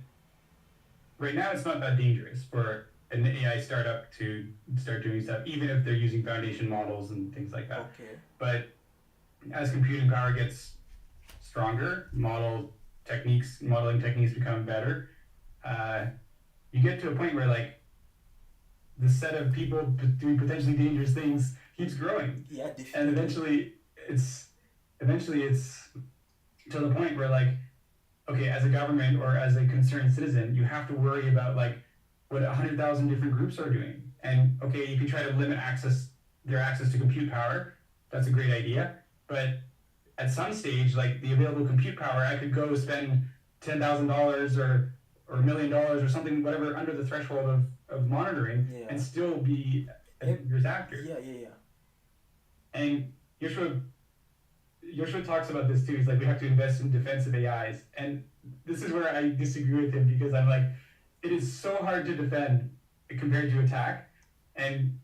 right now it's not that dangerous for an AI startup to start doing stuff, even if they're using foundation models and things like that. Okay. But as computing power gets stronger, modeling techniques become better, you get to a point where like the set of people doing potentially dangerous things keeps growing, Yeah, and definitely. eventually it's to the point where like, okay, as a government or as a concerned citizen, you have to worry about like what 100,000 different groups are doing. And okay, you can try to limit their access to compute power. That's a great idea. But at some stage, like the available compute power, I could go spend $10,000 or $1 million or something, whatever, under the threshold of monitoring, Yeah. and still be a years after. Yeah. And Joshua talks about this too. He's like, we have to invest in defensive AIs. And this is where I disagree with him because I'm like, it is so hard to defend compared to attack. And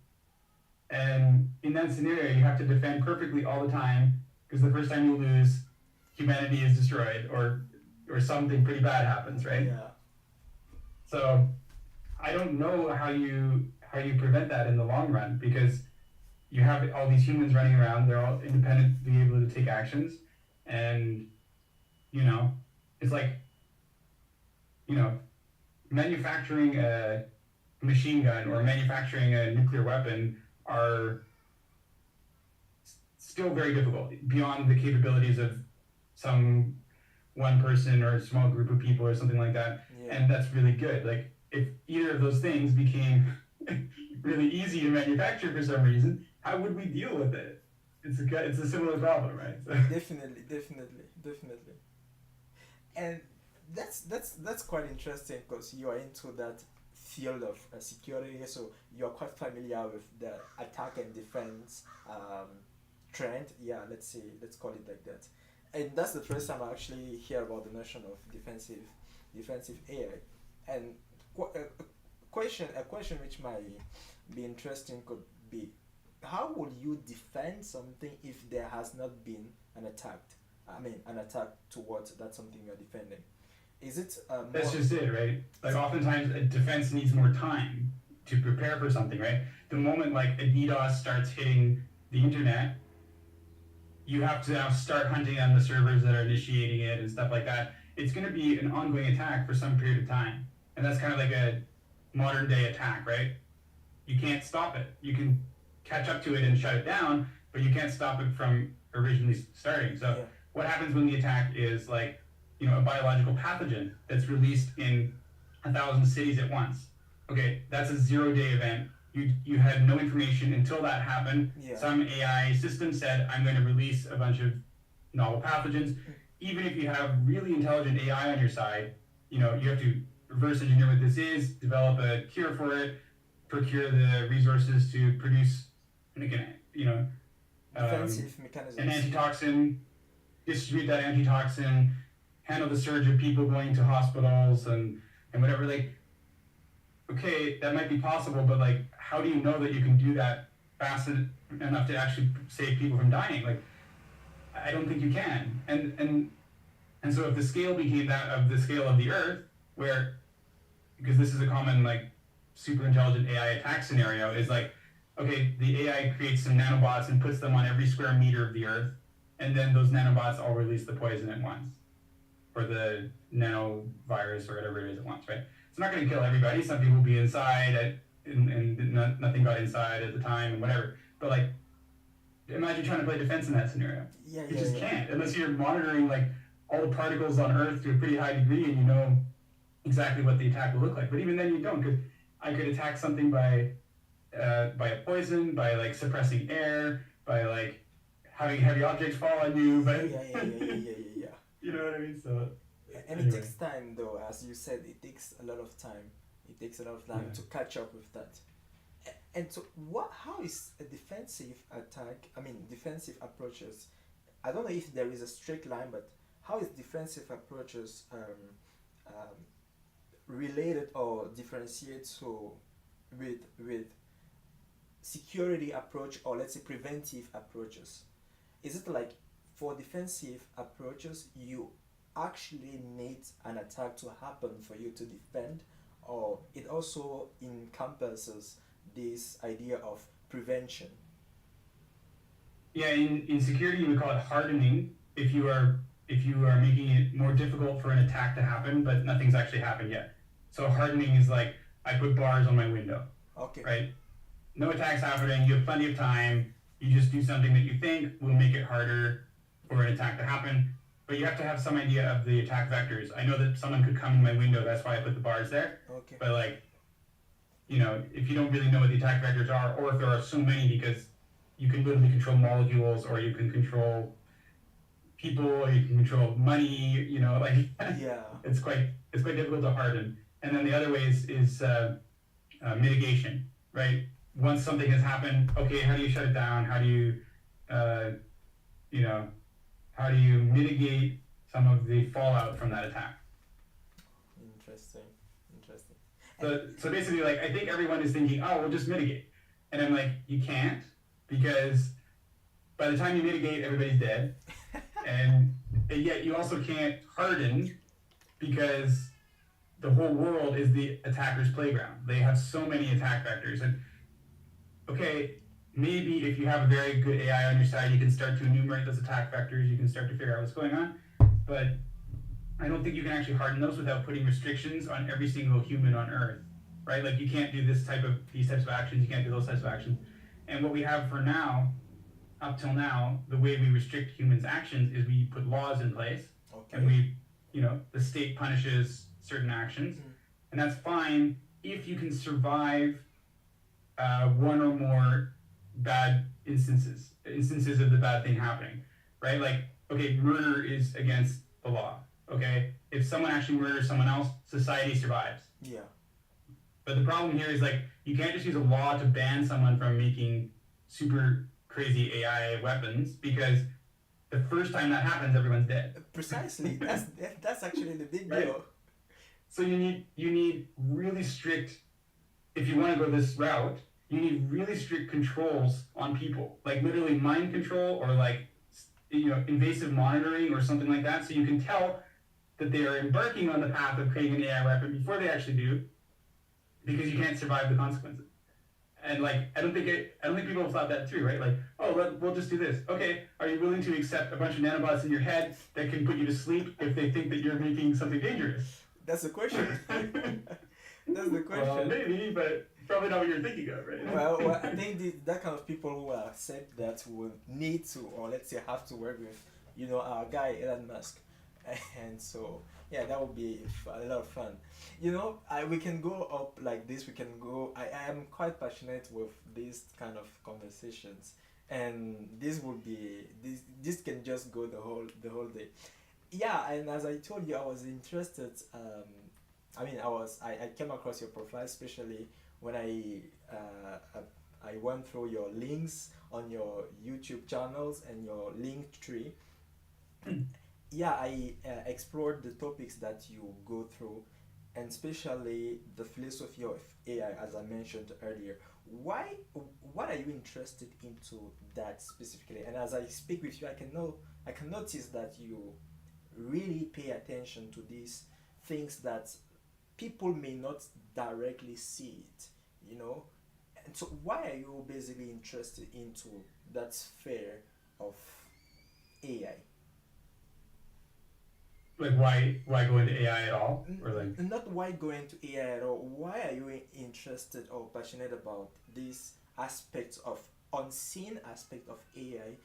in that scenario, you have to defend perfectly all the time because the first time you lose, humanity is destroyed or something pretty bad happens, right? Yeah. So I don't know how you prevent that in the long run because you have all these humans running around. They're all independently able to take actions, and it's like manufacturing a machine gun or manufacturing a nuclear weapon are still very difficult beyond the capabilities of some one person or a small group of people or something like that. Yeah. And that's really good. Like if either of those things became really easy to manufacture for some reason, how would we deal with it? It's a similar problem, right? So. Definitely. And that's quite interesting because you are into that field of security, so you are quite familiar with the attack and defense trend. Yeah, let's call it like that. And that's the first time I actually hear about the notion of defensive AI. And a question which might be interesting could be, how will you defend something if there has not been an attack towards that something you're defending? Is it That's just it, right? Like oftentimes a defense needs more time to prepare for something, right? The moment like a DDoS starts hitting the internet, you have to now start hunting on the servers that are initiating it and stuff like that. It's going to be an ongoing attack for some period of time. And that's kind of like a modern day attack, right? You can't stop it. You can catch up to it and shut it down, but you can't stop it from originally starting. So Yeah. what happens when the attack is like, a biological pathogen that's released in 1,000 cities at once? Okay, that's a 0-day event. You had no information until that happened. Yeah. Some AI system said, I'm going to release a bunch of novel pathogens. Even if you have really intelligent AI on your side, you have to reverse engineer what this is, develop a cure for it, procure the resources to produce, defensive mechanisms? an antitoxin, distribute that antitoxin, handle the surge of people going to hospitals and whatever. Like, okay, that might be possible, but like, how do you know that you can do that fast enough to actually save people from dying? Like, I don't think you can. And so if the scale became that of the scale of the Earth, because this is a common like super intelligent AI attack scenario, is like, okay, the AI creates some nanobots and puts them on every square meter of the Earth, and then those nanobots all release the poison at once. or the nanovirus or whatever it is it wants, right? It's not going to kill everybody. Some people will be inside and nothing got inside at the time and whatever. But like, imagine trying to play defense in that scenario. Yeah, You yeah, just yeah. can't unless you're monitoring like all the particles on Earth to a pretty high degree and you know exactly what the attack will look like. But even then, you don't, because I could attack something by a poison, by like suppressing air, by like having heavy objects fall on you. But Yeah. you know what I mean? So And anyway. it takes time, though, as you said, it takes a lot of time. It takes a lot of time Yeah. to catch up with that. And so, how is a defensive attack? I mean, defensive approaches. I don't know if there is a straight line, but how is defensive approaches related or differentiate so with security approach, or let's say preventive approaches? Is it like for defensive approaches you actually need an attack to happen for you to defend, or it also encompasses this idea of prevention? Yeah, in security you would call it hardening if you are making it more difficult for an attack to happen, but nothing's actually happened yet. So hardening is like I put bars on my window. Okay. Right? No attacks happening, you have plenty of time, you just do something that you think will make it harder for an attack to happen, but you have to have some idea of the attack vectors. I know that someone could come in my window, that's why I put the bars there. Okay. But like, you know, if you don't really know what the attack vectors are, or if there are so many, because you can literally control molecules, or you can control people, or you can control money, you know, like Yeah. it's quite difficult to harden. And then the other way is mitigation, right? Once something has happened, okay, how do you shut it down? How do you, how do you mitigate some of the fallout from that attack? Interesting. So basically, like, I think everyone is thinking, oh, we'll just mitigate. And I'm like, you can't, because by the time you mitigate, everybody's dead. and yet you also can't harden, because the whole world is the attacker's playground. They have so many attack vectors. And okay, maybe if you have a very good AI on your side, you can start to enumerate those attack vectors, you can start to figure out what's going on. But I don't think you can actually harden those without putting restrictions on every single human on Earth, right? Like, you can't do these types of actions, you can't do those types of actions. And what we have for now, up till now, the way we restrict humans' actions is we put laws in place, Okay. and the state punishes certain actions, and that's fine if you can survive one or more bad instances of the bad thing happening, right? Like, okay, murder is against the law, okay? If someone actually murders someone else, society survives. Yeah. But the problem here is, like, you can't just use a law to ban someone from making super crazy AI weapons, because the first time that happens, everyone's dead. Precisely. That's actually the big Right. deal. So you need really strict, if you want to go this route, you need really strict controls on people, like literally mind control, or like, invasive monitoring or something like that, so you can tell that they are embarking on the path of creating an AI weapon before they actually do, because you can't survive the consequences. And like, I don't think people have thought that through, right? Like, oh, we'll just do this. Okay, are you willing to accept a bunch of nanobots in your head that can put you to sleep if they think that you're making something dangerous? That's the question. That's the question. Well, maybe, but probably not what you're thinking of, right? Well, I think that kind of people who are said that will need to, or let's say have to work with, our guy Elon Musk, and so yeah, that would be a lot of fun. We can go up like this. We can go. I am quite passionate with these kind of conversations, and this will be this can just go the whole day. Yeah, and as I told you, I was interested. I came across your profile, especially when I went through your links on your YouTube channels and your link tree. Yeah, I explored the topics that you go through, and especially the philosophy of AI, as I mentioned earlier. What are you interested into that specifically? And as I speak with you, I can notice that you really pay attention to these things that people may not directly see it, And so why are you basically interested into that sphere of AI? like why go into AI at all, or like Not why go into AI at all. Why are you interested or passionate about these aspects of unseen aspect of AI?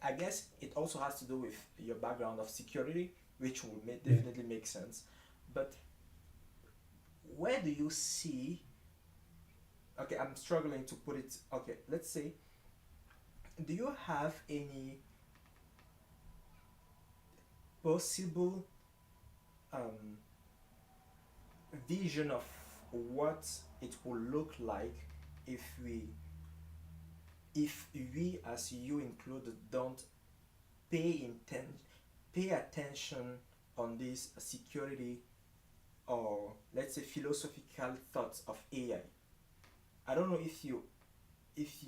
I guess it also has to do with your background of security, which will definitely make sense. But where do you see? Okay, I'm struggling to put it. Okay, let's say, do you have any possible vision of what it will look like if we as you included don't pay attention on this security, or let's say philosophical thoughts of AI? I don't know if you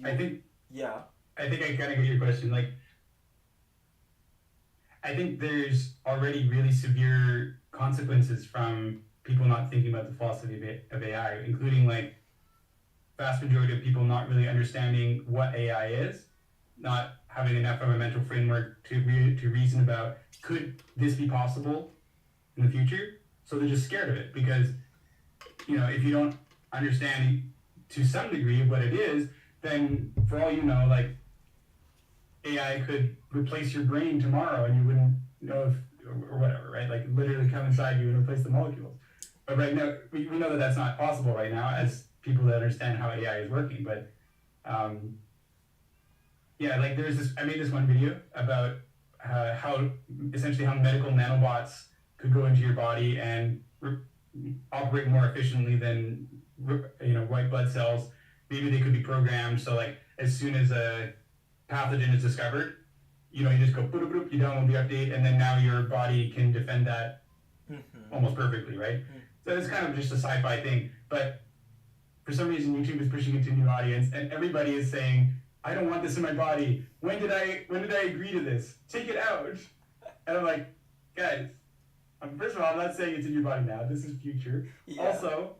I think yeah. I think I kind of get your question. Like, I think there's already really severe consequences from people not thinking about the philosophy of AI, including like vast majority of people not really understanding what AI is, not having enough of a mental framework to reason about, could this be possible in the future? So they're just scared of it because, if you don't understand to some degree what it is, then for all you know, like AI could replace your brain tomorrow and you wouldn't know if, or whatever, right? Like literally come inside you and replace the molecules. But right now, we know that that's not possible right now as people that understand how AI is working. But like there's this, I made this one video about how essentially how medical nanobots could go into your body and operate more efficiently than white blood cells. Maybe they could be programmed so like as soon as a pathogen is discovered, you just go boop, boop, you download the update, and then now your body can defend that almost perfectly, right? So it's kind of just a sci-fi thing, but for some reason YouTube is pushing it to a new audience, and everybody is saying, I don't want this in my body. When did I agree to this? Take it out. And I'm like, guys, first of all, I'm not saying it's in your body now. This is future. Yeah. Also,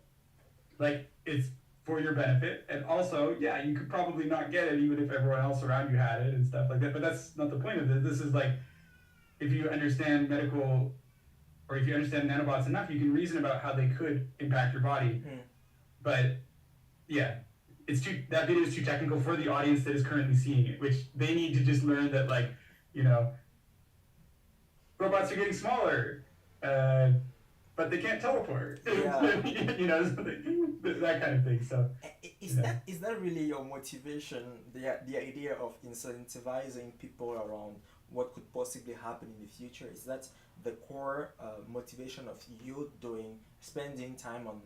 like, it's for your benefit, and also, yeah, you could probably not get it even if everyone else around you had it and stuff like that, but that's not the point of this. This is like, if you understand medical, or if you understand nanobots enough, you can reason about how they could impact your body. But yeah, that video is too technical for the audience that is currently seeing it, which they need to just learn that, like, robots are getting smaller, but they can't teleport. Yeah. That kind of thing. So is that really your motivation? The idea of incentivizing people around what could possibly happen in the future, is that the core motivation of you spending time on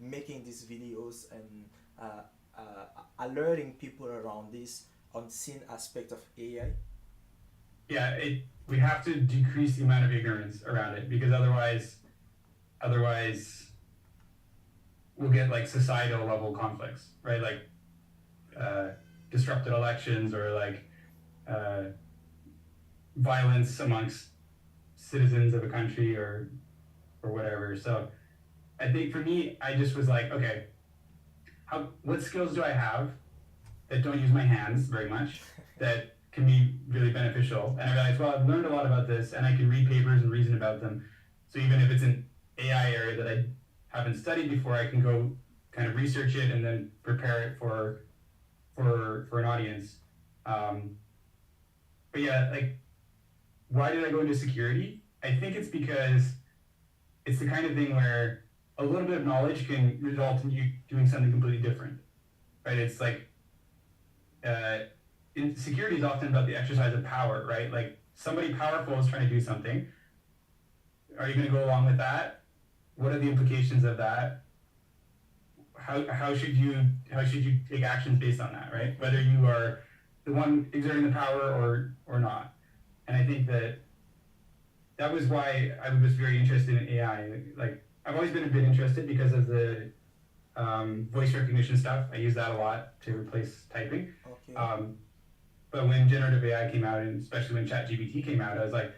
making these videos and alerting people around this unseen aspect of AI? Yeah, we have to decrease the amount of ignorance around it, because otherwise we'll get like societal level conflicts, right? Like disrupted elections, or like violence amongst citizens of a country, or whatever. So I think for me, I just was like, okay, what skills do I have that don't use my hands very much that can be really beneficial? And I realized, well, I've learned a lot about this, and I can read papers and reason about them. So even if it's an AI area that I haven't studied before, I can go kind of research it and then prepare it for an audience. But yeah, like, why did I go into security? I think it's because it's the kind of thing where a little bit of knowledge can result in you doing something completely different, right? It's like, security is often about the exercise of power, right? Like, somebody powerful is trying to do something. Are you going to go along with that? What are the implications of that? How should you take actions based on that, right? Whether you are the one exerting the power or not. And I think that was why I was very interested in AI. Like, I've always been a bit interested because of the voice recognition stuff. I use that a lot to replace typing. Okay. But when generative AI came out, and especially when ChatGPT came out, I was like,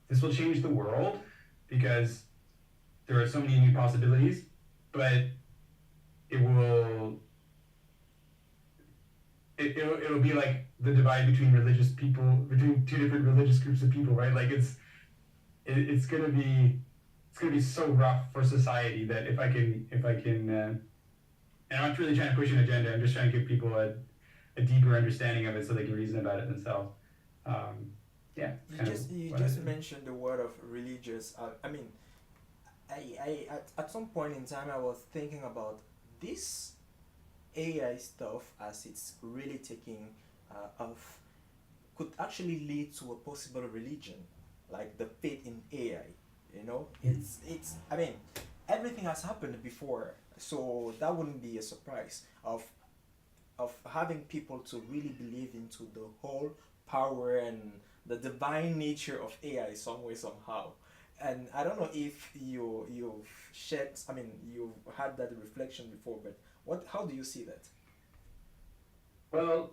this will change the world because there are so many new possibilities, but it'll be like the divide between two different religious groups of people, right? Like, it's gonna be so rough for society that if I can, and I'm not really trying to push an agenda. I'm just trying to give people a deeper understanding of it so they can reason about it themselves. Yeah. You just mentioned the word of religious. I mean, at some point in time I was thinking about this AI stuff as it's really taking off could actually lead to a possible religion, like the faith in AI. You know, it's. I mean, everything has happened before, so that wouldn't be a surprise of having people to really believe into the whole power and the divine nature of AI some way somehow. And I don't know if you've shared. I mean, you've had that reflection before, but how do you see that? Well,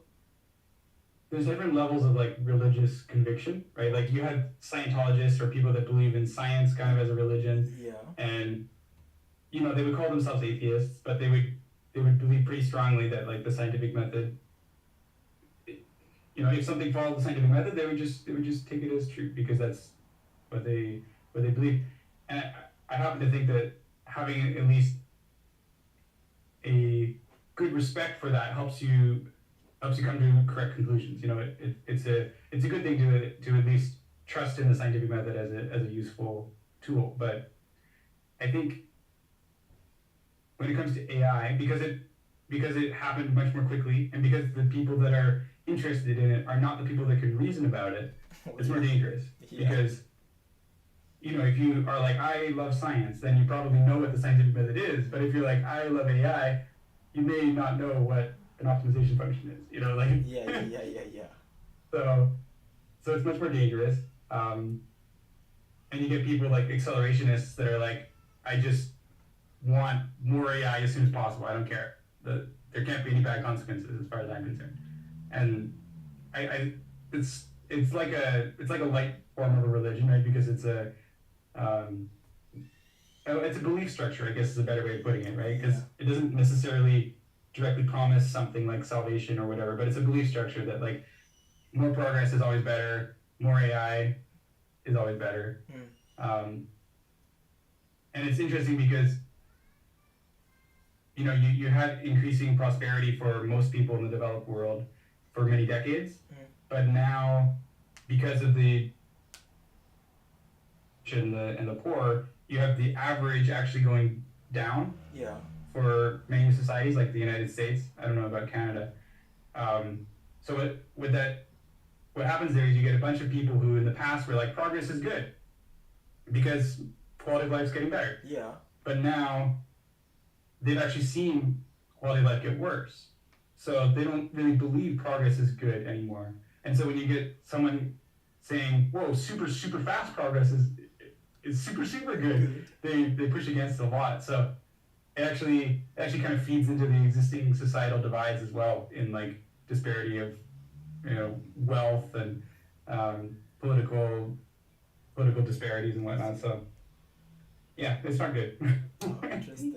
there's different levels of like religious conviction, right? Like you have Scientologists or people that believe in science kind of as a religion, Yeah. and they would call themselves atheists, but they would believe pretty strongly that like the scientific method, if something followed the scientific method, they would just take it as true because that's what they believe. And I happen to think that having at least a good respect for that helps you come to correct conclusions. It's a good thing to at least trust in the scientific method as a useful tool. But I think when it comes to AI, because it happened much more quickly, and because the people that are interested in it are not the people that can reason about it, it's more dangerous. Yeah. Because if you are like, I love science, then you probably know what the scientific method is. But if you're like, I love AI, you may not know what an optimization function is. Yeah. So it's much more dangerous. And you get people like accelerationists that are like, I just want more AI as soon as possible. I don't care. There can't be any bad consequences as far as I'm concerned. And it's like a light form of a religion, right? Because it's a belief structure, I guess is a better way of putting it, right? Because it doesn't necessarily directly promise something like salvation or whatever, but it's a belief structure that like more progress is always better, more AI is always better. And it's interesting because you had increasing prosperity for most people in the developed world for many decades, but now because of the and the poor, you have the average actually going down. Yeah. For many societies like the United States. I don't know about Canada. So with that, what happens there is you get a bunch of people who in the past were like, progress is good because quality of life's getting better. Yeah. But now they've actually seen quality of life get worse. So they don't really believe progress is good anymore. And so when you get someone saying, whoa, super, super fast progress is super, super good, they push against it a lot. So it actually kind of feeds into the existing societal divides as well in like disparity of wealth and political disparities and whatnot. So yeah, it's not good. Interesting.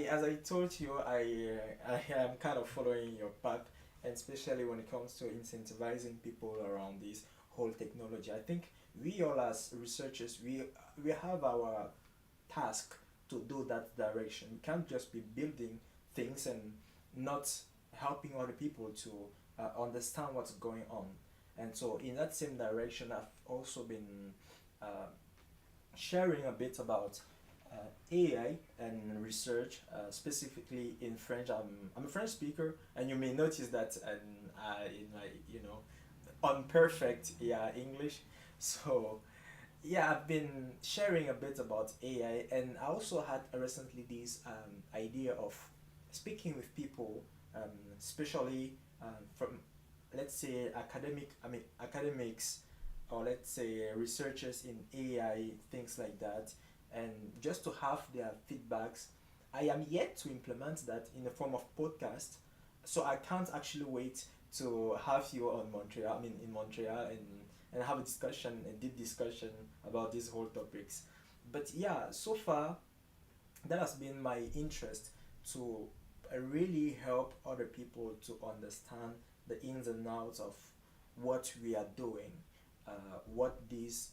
As I told you, I am kind of following your path, and especially when it comes to incentivizing people around this whole technology. I think we all as researchers, we have our task to do that direction. We can't just be building things and not helping other people to understand what's going on. And so in that same direction, I've also been sharing a bit about AI and research, specifically in French. I'm a French speaker, and you may notice that in my unperfect English. So yeah, I've been sharing a bit about AI, and I also had recently this idea of speaking with people, especially from, let's say, academics, or let's say researchers in AI, things like that, and just to have their feedbacks. I am yet to implement that in the form of podcast, so I can't actually wait to have you in Montreal, and have a deep discussion about these whole topics. But yeah, so far that has been my interest, to really help other people to understand the ins and outs of what we are doing, what this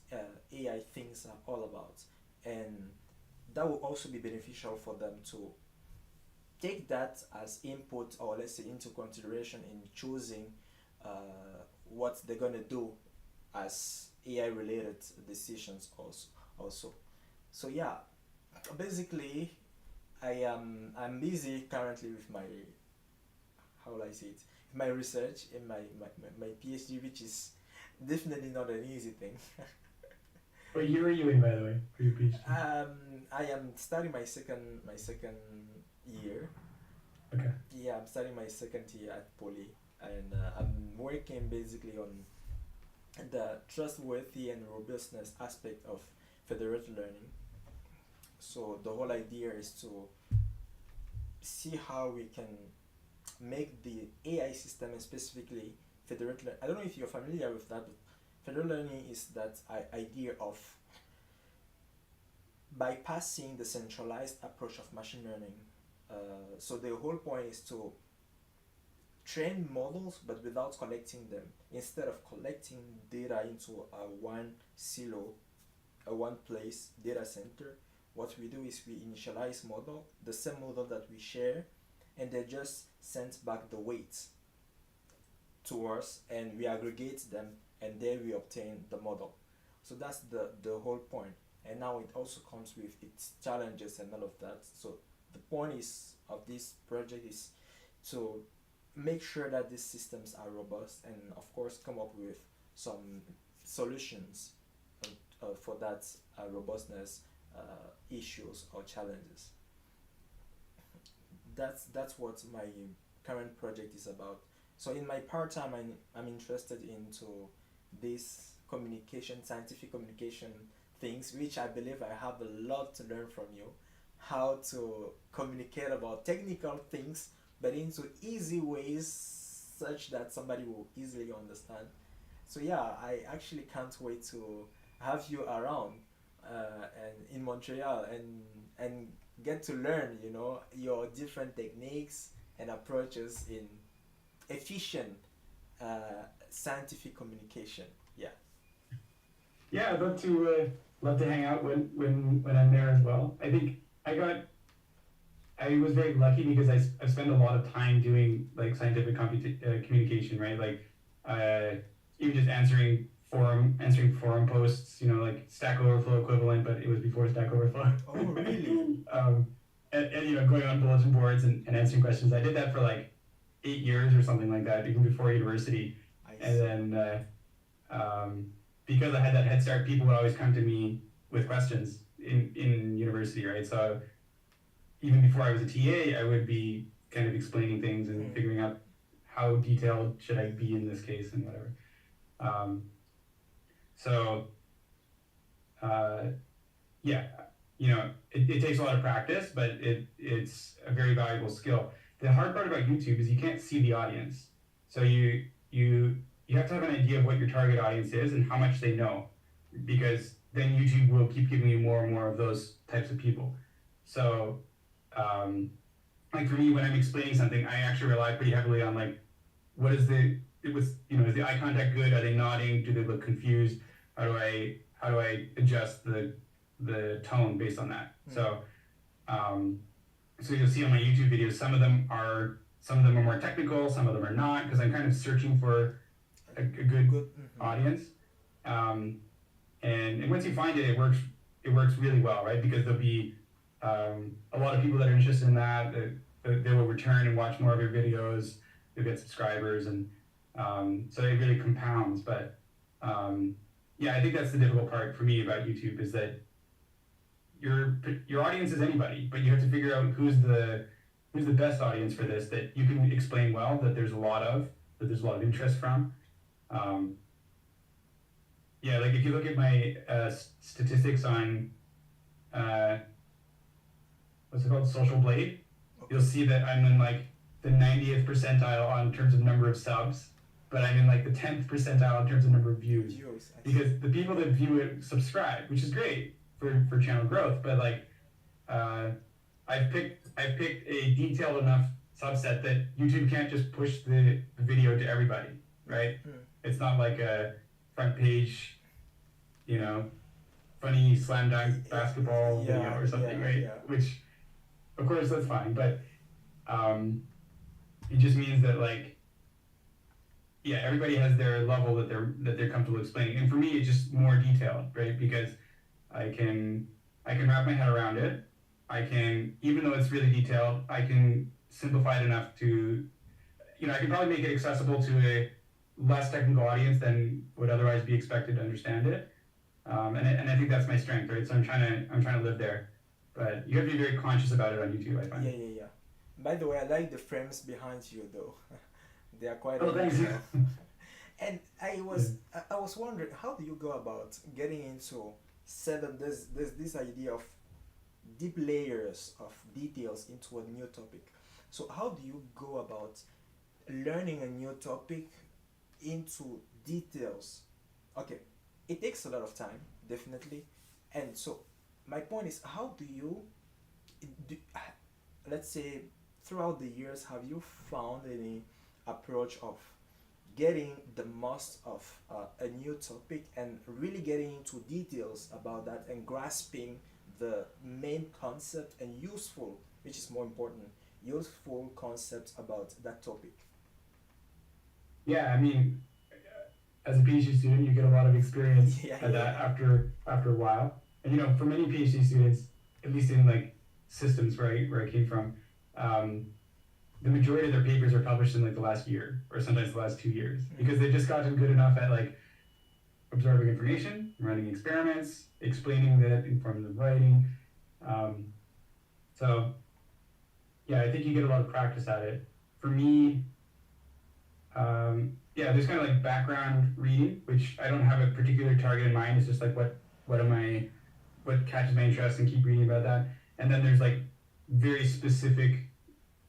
AI things are all about, and that will also be beneficial for them to take that as input, or let's say into consideration in choosing what they're gonna do as AI related decisions also. So yeah, basically I'm busy currently with my, how will I say it, my research in my PhD, which is definitely not an easy thing. What year are you in, by the way, for your PhD? I am starting my second year. Okay. Yeah, I'm starting my second year at Poly, and I'm working basically on the trustworthy and robustness aspect of federated learning. So the whole idea is to see how we can make the AI system, and specifically federated learning. I don't know if you're familiar with that, but federated learning is that idea of bypassing the centralized approach of machine learning. So the whole point is to train models but without collecting them. Instead of collecting data into a one silo, a one place data center, what we do is we initialize model, the same model that we share, and they just send back the weights to us, and we aggregate them, and then we obtain the model. So that's the whole point. And now it also comes with its challenges and all of that. So the point is of this project is to make sure that these systems are robust, and of course come up with some solutions for that robustness issues or challenges. That's what my current project is about. So in my part time, I'm interested into this scientific communication things, which I believe I have a lot to learn from you. How to communicate about technical things, but into easy ways such that somebody will easily understand. So yeah, I actually can't wait to have you around and in Montreal, and get to learn, your different techniques and approaches in efficient scientific communication. Yeah. Yeah, I'd love to hang out when I'm there as well. I think I was very lucky because I've spent a lot of time doing like scientific communication, right? Like even just answering forum posts, like Stack Overflow equivalent, but it was before Stack Overflow. Oh, really? and going on bulletin boards and answering questions. I did that for like 8 years or something like that, even before university. And then because I had that head start, people would always come to me with questions in university, right? So even before I was a TA, I would be kind of explaining things and figuring out how detailed should I be in this case and whatever. It takes a lot of practice, but it's a very valuable skill. The hard part about YouTube is you can't see the audience. So you have to have an idea of what your target audience is and how much they know, because then YouTube will keep giving you more and more of those types of people. So like for me, when I'm explaining something, I actually rely pretty heavily on like, is the eye contact good? Are they nodding? Do they look confused? How do I adjust the tone based on that? So you'll see on my YouTube videos, some of them are more technical, some of them are not, because I'm kind of searching for a good audience. And once you find it, it works really well, right? Because there'll be a lot of people that are interested in that. They will return and watch more of your videos. You'll get subscribers, and so it really compounds. But I think that's the difficult part for me about YouTube, is that your audience is anybody, but you have to figure out who's the best audience for this, that you can explain well, that there's a lot of interest from. Like if you look at my statistics on what's it called, Social Blade, you'll see that I'm in like the 90th percentile on terms of number of subs, but I'm in like the 10th percentile in terms of number of views. Because the people that view it subscribe, which is great for channel growth, but like I've picked a detailed enough subset that YouTube can't just push the video to everybody, right? It's not like a front page, funny slam dunk basketball video or something, right? Yeah. Which, of course, that's fine, but it just means that like, yeah, everybody has their level that they're comfortable explaining, and for me, it's just more detailed, right? Because I can wrap my head around it. I can, even though it's really detailed, I can simplify it enough to, I can probably make it accessible to a less technical audience than would otherwise be expected to understand it. And I think that's my strength, right? So I'm trying to live there, but you have to be very conscious about it on YouTube, I find. Yeah. By the way, I like the frames behind you though. They are quite thanks. original. And I was wondering, how do you go about getting into there's this idea of deep layers of details into a new topic. So how do you go about learning a new topic into details? Okay, it takes a lot of time, definitely. And so my point is, how do you let's say throughout the years, have you found any approach of getting the most of a new topic and really getting into details about that and grasping the main concept and useful, which is more important, useful concepts about that topic? Yeah, I mean, as a PhD student, you get a lot of experience at that after a while. And for many PhD students, at least in like systems where I came from, the majority of their papers are published in like the last year or sometimes the last 2 years because they've just gotten good enough at like absorbing information, running experiments, explaining that in forms of writing. So yeah, I think you get a lot of practice at it. For me, there's kind of like background reading, which I don't have a particular target in mind. It's just like what catches my interest and keep reading about that. And then there's like very specific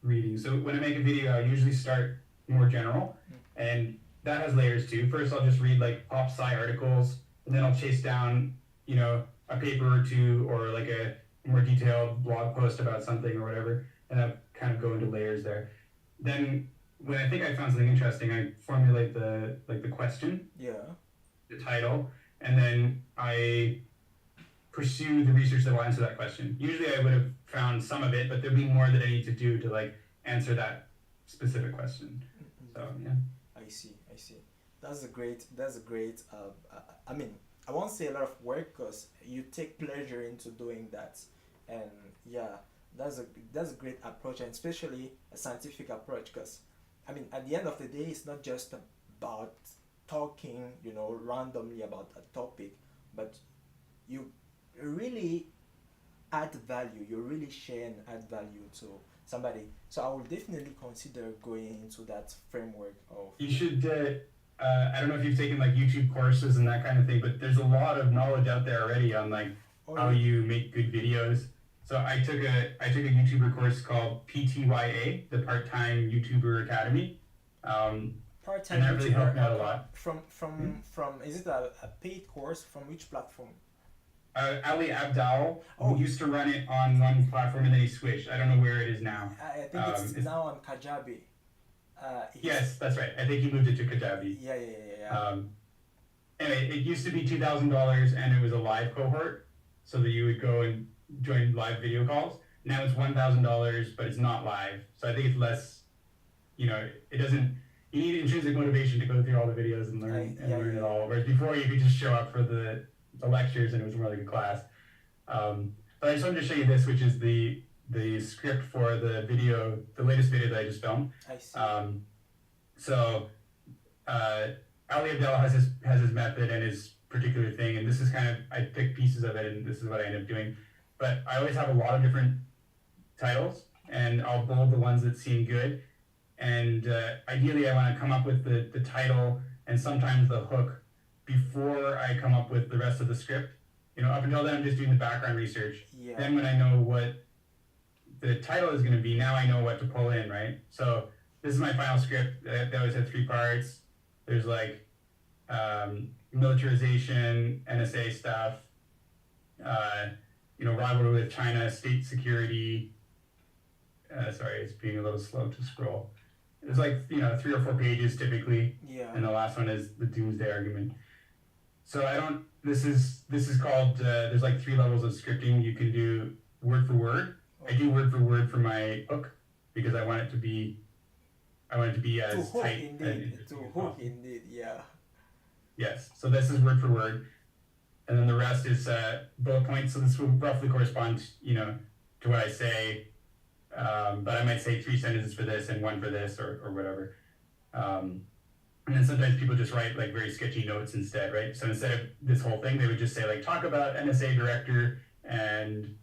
reading. So when I make a video, I usually start more general, and that has layers too. First, I'll just read like pop sci articles, and then I'll chase down, a paper or two, or like a more detailed blog post about something or whatever, and I kind of go into layers there. Then when I think I found something interesting, I formulate the question, the title, and then I pursue the research that will answer that question. Usually I would have found some of it, but there'll be more that I need to do to like answer that specific question. So yeah. I see. That's a great I mean, I won't say a lot of work because you take pleasure into doing that, and yeah, that's a great approach, and especially a scientific approach, because I mean, at the end of the day, it's not just about talking, randomly about a topic, but you really add value. You really share and add value to somebody. So I will definitely consider going into that framework of. You should. I don't know if you've taken like YouTube courses and that kind of thing, but there's a lot of knowledge out there already on like how you make good videos. So I took a YouTuber course called PTYA, the Part-Time YouTuber Academy. Part-time and that really helped me out a lot. From is it a paid course from which platform? Ali Abdal, who used to run it on one platform and then he switched. I don't know where it is now. I think it's now on Kajabi. Yes, that's right. I think he moved it to Kajabi. Yeah. Anyway, it used to be $2,000 and it was a live cohort, so that you would go and join live video calls. Now it's $1,000, but it's not live. So I think it's less, it doesn't, you need intrinsic motivation to go through all the videos and learn learn it all. Whereas before you could just show up for the lectures and it was more like a class. But I just wanted to show you this, which is the script for the video, the latest video that I just filmed. I see. So Ali Abdel has his method and his particular thing, and this is kind of, I picked pieces of it and this is what I end up doing. But I always have a lot of different titles, and I'll bold the ones that seem good. And ideally I want to come up with the title and sometimes the hook before I come up with the rest of the script. Up until then I'm just doing the background research. Yeah. Then when I know what the title is going to be, now I know what to pull in, right? So this is my final script. That always had 3 parts. There's like militarization, NSA stuff, rivalry with China, state security. Sorry, it's being a little slow to scroll. It's like 3 or 4 pages typically. Yeah. And the last one is the doomsday argument. So I don't. This is called. There's like 3 levels of scripting. You can do word for word. I do word for word for my hook because I want it to be To as hook tight and indeed. interesting To as hook possible. indeed. Yeah. Yes. So this is word for word, and then the rest is bullet points. So this will roughly correspond, to what I say. But I might say 3 sentences for this and 1 for this, or whatever. And then sometimes people just write like very sketchy notes instead, right? So instead of this whole thing, they would just say like talk about NSA director and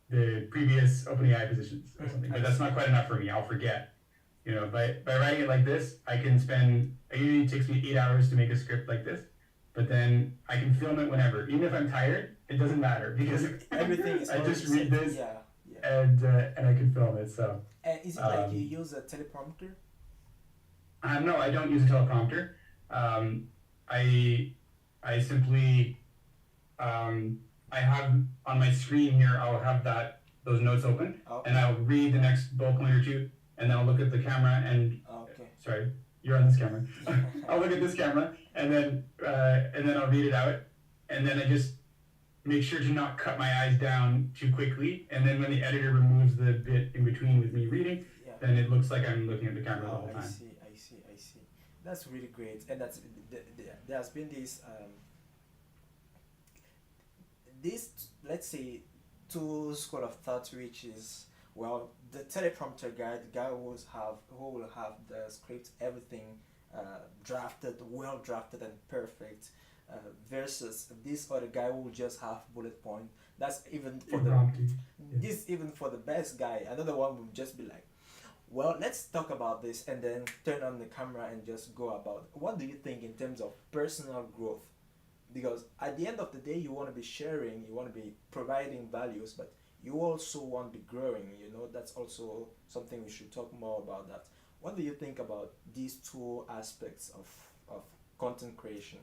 the previous OpenAI positions or something. But that's not quite enough for me. I'll forget. By writing it like this, it usually takes me 8 hours to make a script like this, but then I can film it whenever. Even if I'm tired, it doesn't matter because Everything is I just already read set. this Yeah. and I can film it. So And is it like you use a teleprompter? no, I don't use a teleprompter. I simply I have on my screen here. I'll have those notes open, and I'll read the next bullet point or 2, and then I'll look at the camera and sorry, you're on this camera. I'll look at this camera, and then I'll read it out, and then I just make sure to not cut my eyes down too quickly, and then when the editor removes the bit in between with me reading, then it looks like I'm looking at the camera the whole time. I see. That's really great, and there has been this let's say 2 school of thought, which is the teleprompter guy, the guy who will have the script, everything well drafted and perfect, versus this other guy who will just have bullet point. That's even for even for the best guy. Another one will just be like, well, let's talk about this, and then turn on the camera and just go about it. What do you think in terms of personal growth? Because at the end of the day, you want to be sharing, you want to be providing values, but you also want to be growing. That's also something we should talk more about. That. What do you think about these 2 aspects of content creation?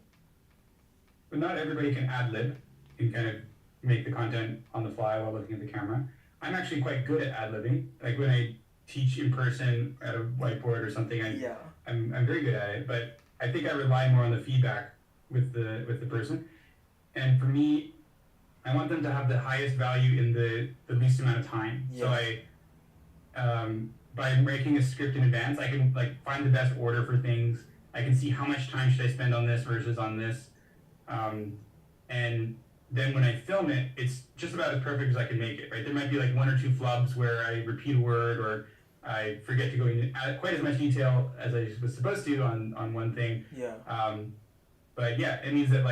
But not everybody can ad-lib and kind of make the content on the fly while looking at the camera. I'm actually quite good at ad-libbing. Like when I teach in person at a whiteboard or something, I'm very good at it, but I think I rely more on the feedback with the person. And for me, I want them to have the highest value in the least amount of time. So by making a script in advance, I can like find the best order for things. I can see how much time should I spend on this versus on this. And then when I film it, it's just about as perfect as I can make it, right? There might be like 1 or 2 flubs where I repeat a word, or I forget to go into quite as much detail as I was supposed to on one thing. But yeah, it means that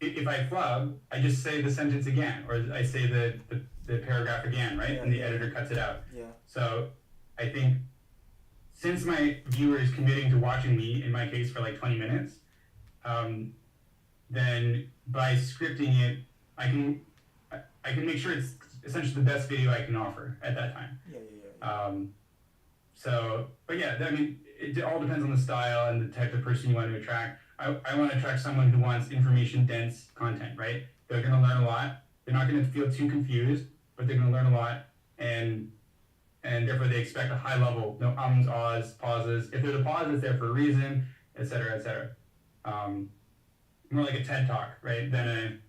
if I flub, I just say the sentence again, or I say the paragraph again, right? And the editor cuts it out. So I think since my viewer is committing to watching me, in my case, for like 20 minutes, then by scripting it, I can make sure it's essentially the best video I can offer at that time. But yeah, I mean, it all depends on the style and the type of person you want to attract. I want to attract someone who wants information-dense content, right? They're going to learn a lot. They're not going to feel too confused, but they're going to learn a lot, and therefore they expect a high level, no ums, ahs, pauses. If there's a pause, it's there for a reason, etc., etc. More like a TED Talk, right, than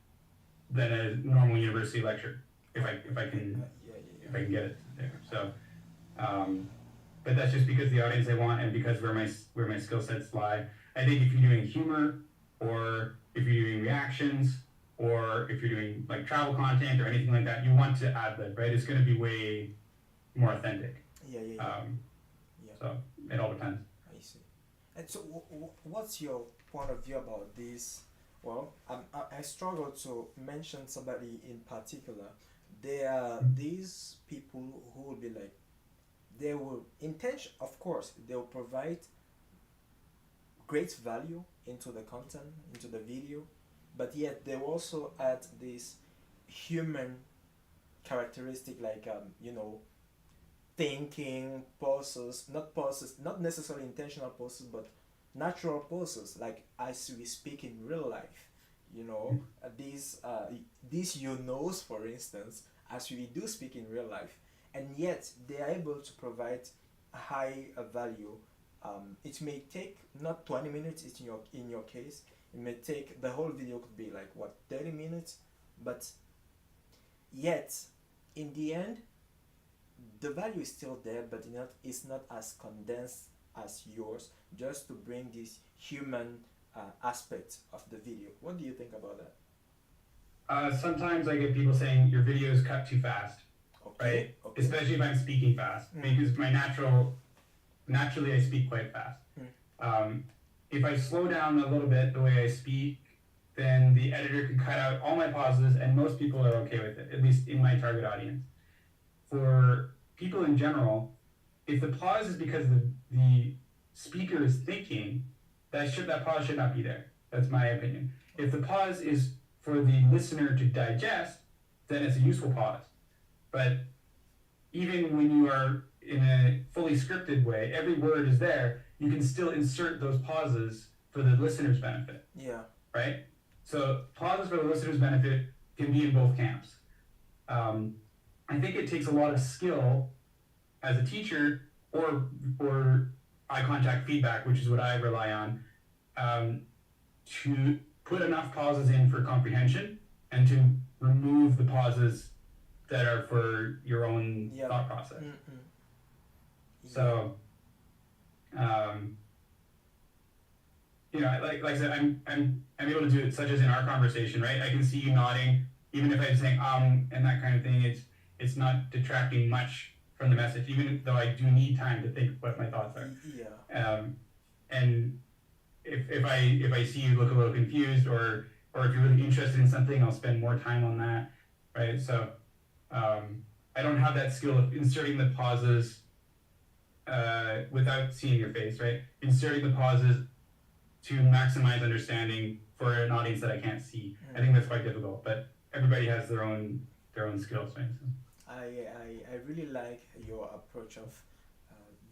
a normal university lecture, if I can get it there. So, but that's just because the audience I want, and because where my skill sets lie. I think if you're doing humor, or if you're doing reactions, or if you're doing like travel content or anything like that, you want to ad lib, right? It's going to be way more authentic. So it all depends. I see. And so, what's your point of view about this? Well, I struggle to mention somebody in particular. There are these people who will be like, they will of course, they will provide great value into the content, into the video, but yet they also add this human characteristic, like thinking pauses, not necessarily intentional pauses, but natural pauses, like as we speak in real life. These for instance, as we do speak in real life, and yet they are able to provide high value. It may take not 20 minutes in your case, It may take, the whole video could be like what, 30 minutes, but yet in the end the value is still there, but it's not as condensed as yours, just to bring this human aspect of the video. What do you think about that? Sometimes I get people saying your videos cut too fast, right? Okay. Especially if I'm speaking fast, because naturally I speak quite fast. If I slow down a little bit the way I speak, then the editor can cut out all my pauses, and most people are okay with it, at least in my target audience. For people in general, if the pause is because the speaker is thinking, that pause should not be there. That's my opinion. If the pause is for the listener to digest, then it's a useful pause. But even when you are in a fully scripted way, every word is there, you can still insert those pauses for the listener's benefit. Yeah. Right? So pauses for the listener's benefit can be in both camps. I think it takes a lot of skill as a teacher or eye contact feedback, which is what I rely on, to put enough pauses in for comprehension and to remove the pauses that are for your own thought process. So, like I said, I'm able to do it, such as in our conversation, right? I can see you nodding, even if I'm saying and that kind of thing. It's not detracting much from the message, even though I do need time to think what my thoughts are. Yeah. And if I see you look a little confused, or if you're really interested in something, I'll spend more time on that, right? So I don't have that skill of inserting the pauses without seeing your face, right? Inserting the pauses to maximize understanding for an audience that I can't see. I think that's quite difficult, but everybody has their own skills, right? So. I really like your approach of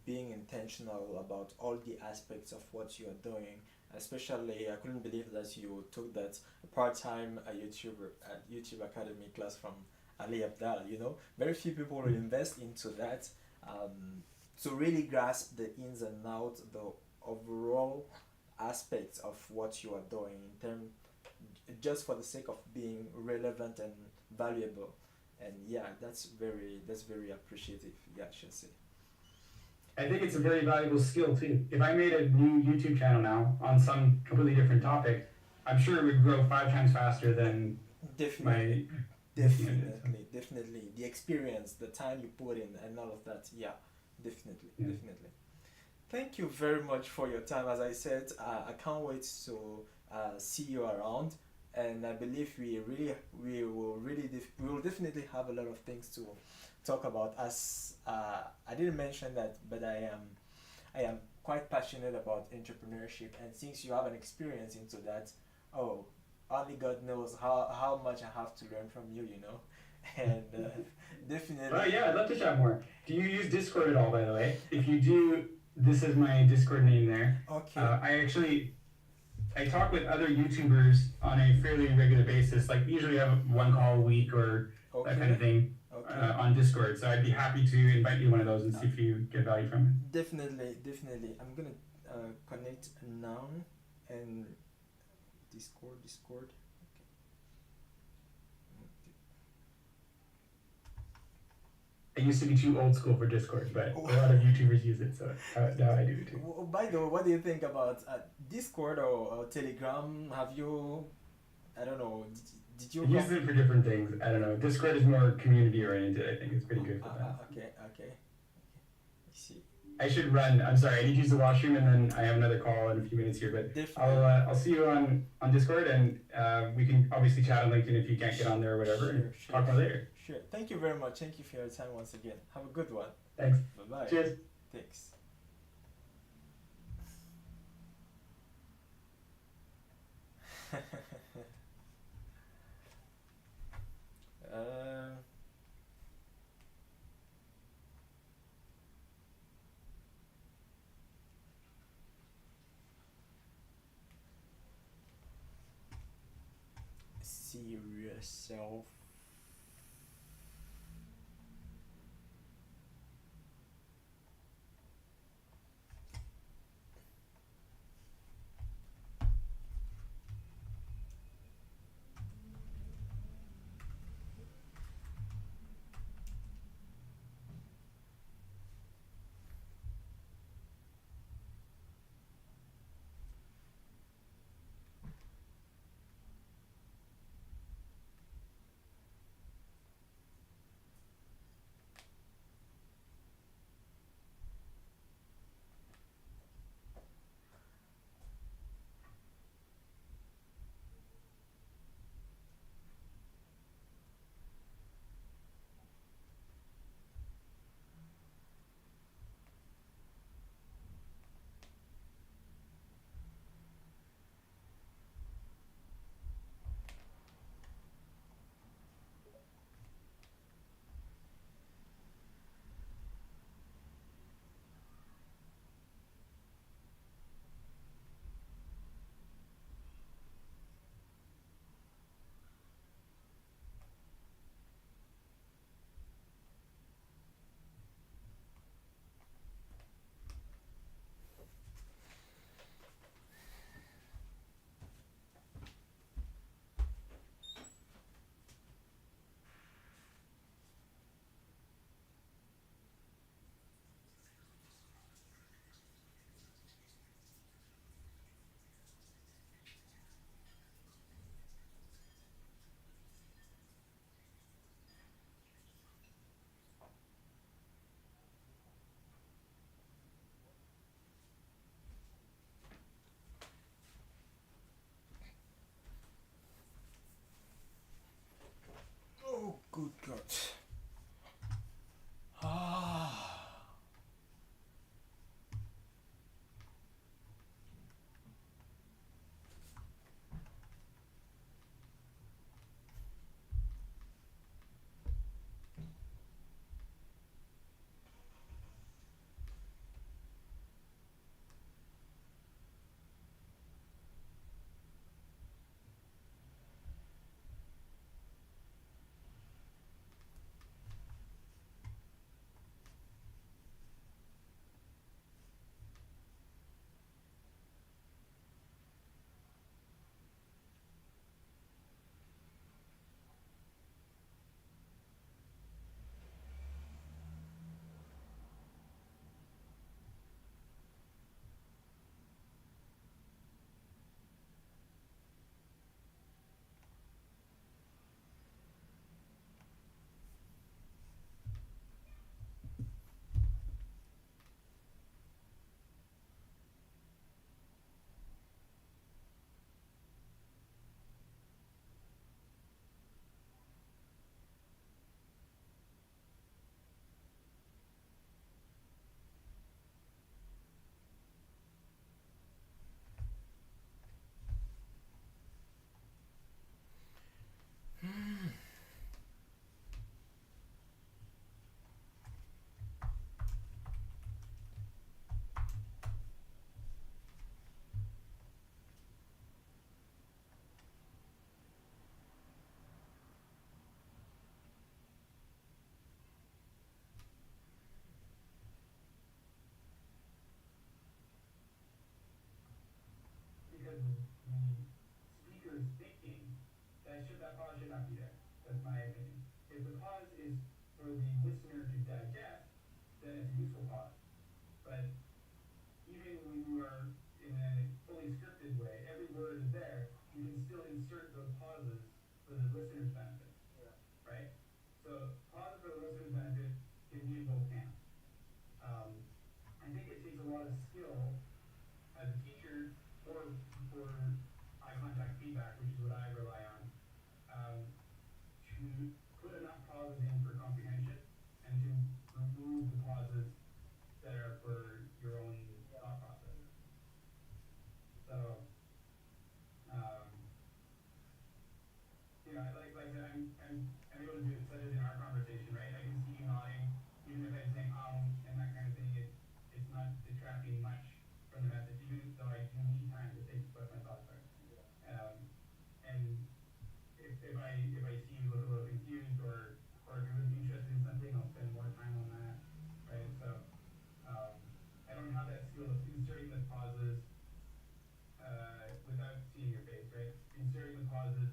being intentional about all the aspects of what you are doing. Especially, I couldn't believe that you took that part-time YouTube Academy class from Ali Abdal. Very few people will invest into that to really grasp the ins and outs, the overall aspects of what you are doing, just for the sake of being relevant and valuable. And yeah, that's very appreciative. Yeah, I should say. I think it's a very valuable skill too. If I made a new YouTube channel now on some completely different topic, I'm sure it would grow 5 times faster than Definitely. The experience, the time you put in, and all of that. Yeah, definitely. Thank you very much for your time. As I said, I can't wait to see you around. And I believe we will definitely have a lot of things to talk about. As I didn't mention that, but I am quite passionate about entrepreneurship, and since you have an experience into that, only God knows how much I have to learn from you. And definitely. Oh yeah, I'd love to chat more. Do you use Discord at all, by the way? If you do, this is my Discord name there. Okay. I talk with other YouTubers on a fairly regular basis. Like usually I have one call a week or that kind of thing on Discord. So I'd be happy to invite you to one of those and see if you get value from it. Definitely. I'm gonna connect now and Discord. Okay. I used to be too old school for Discord, but a lot of YouTubers use it, so now I do too. By the way, what do you think about Discord or Telegram? Have you, I don't know, did you... I use it for different things. I don't know. Discord is more community oriented. I think it's pretty good for that. Okay. I see. I should run. I'm sorry. I need to use the washroom, and then I have another call in a few minutes here. But I'll see you on Discord, and we can obviously chat on LinkedIn if you can't get on there or whatever, and talk more later. Sure. Thank you very much. Thank you for your time once again. Have a good one. Thanks. Bye-bye. Cheers. Thanks. Serious self. That's my opinion. If the pause is for the listener to digest, then it's a useful pause. But even when you are in a fully scripted way, every word is there, you can still insert those pauses for the listener's benefit. Yeah. Right? So pause for the listener's benefit can be in both camps. I think it takes a lot of skill as a teacher or for eye contact feedback, which is what I rely on, to put enough pauses in for comprehension and to remove the pauses that are for your own thought process. So, you know, like I said, I'm able to do it such as in our conversation, right? I can see you nodding, even if I'm saying and that kind of thing. It's not detracting much from the message, even though I do need time to think what my thoughts are. And if I see you look a little confused or if you're really interested in something, I'll spend more time on that, right? So I don't have that skill of inserting the pauses without seeing your face, right? Inserting the pauses.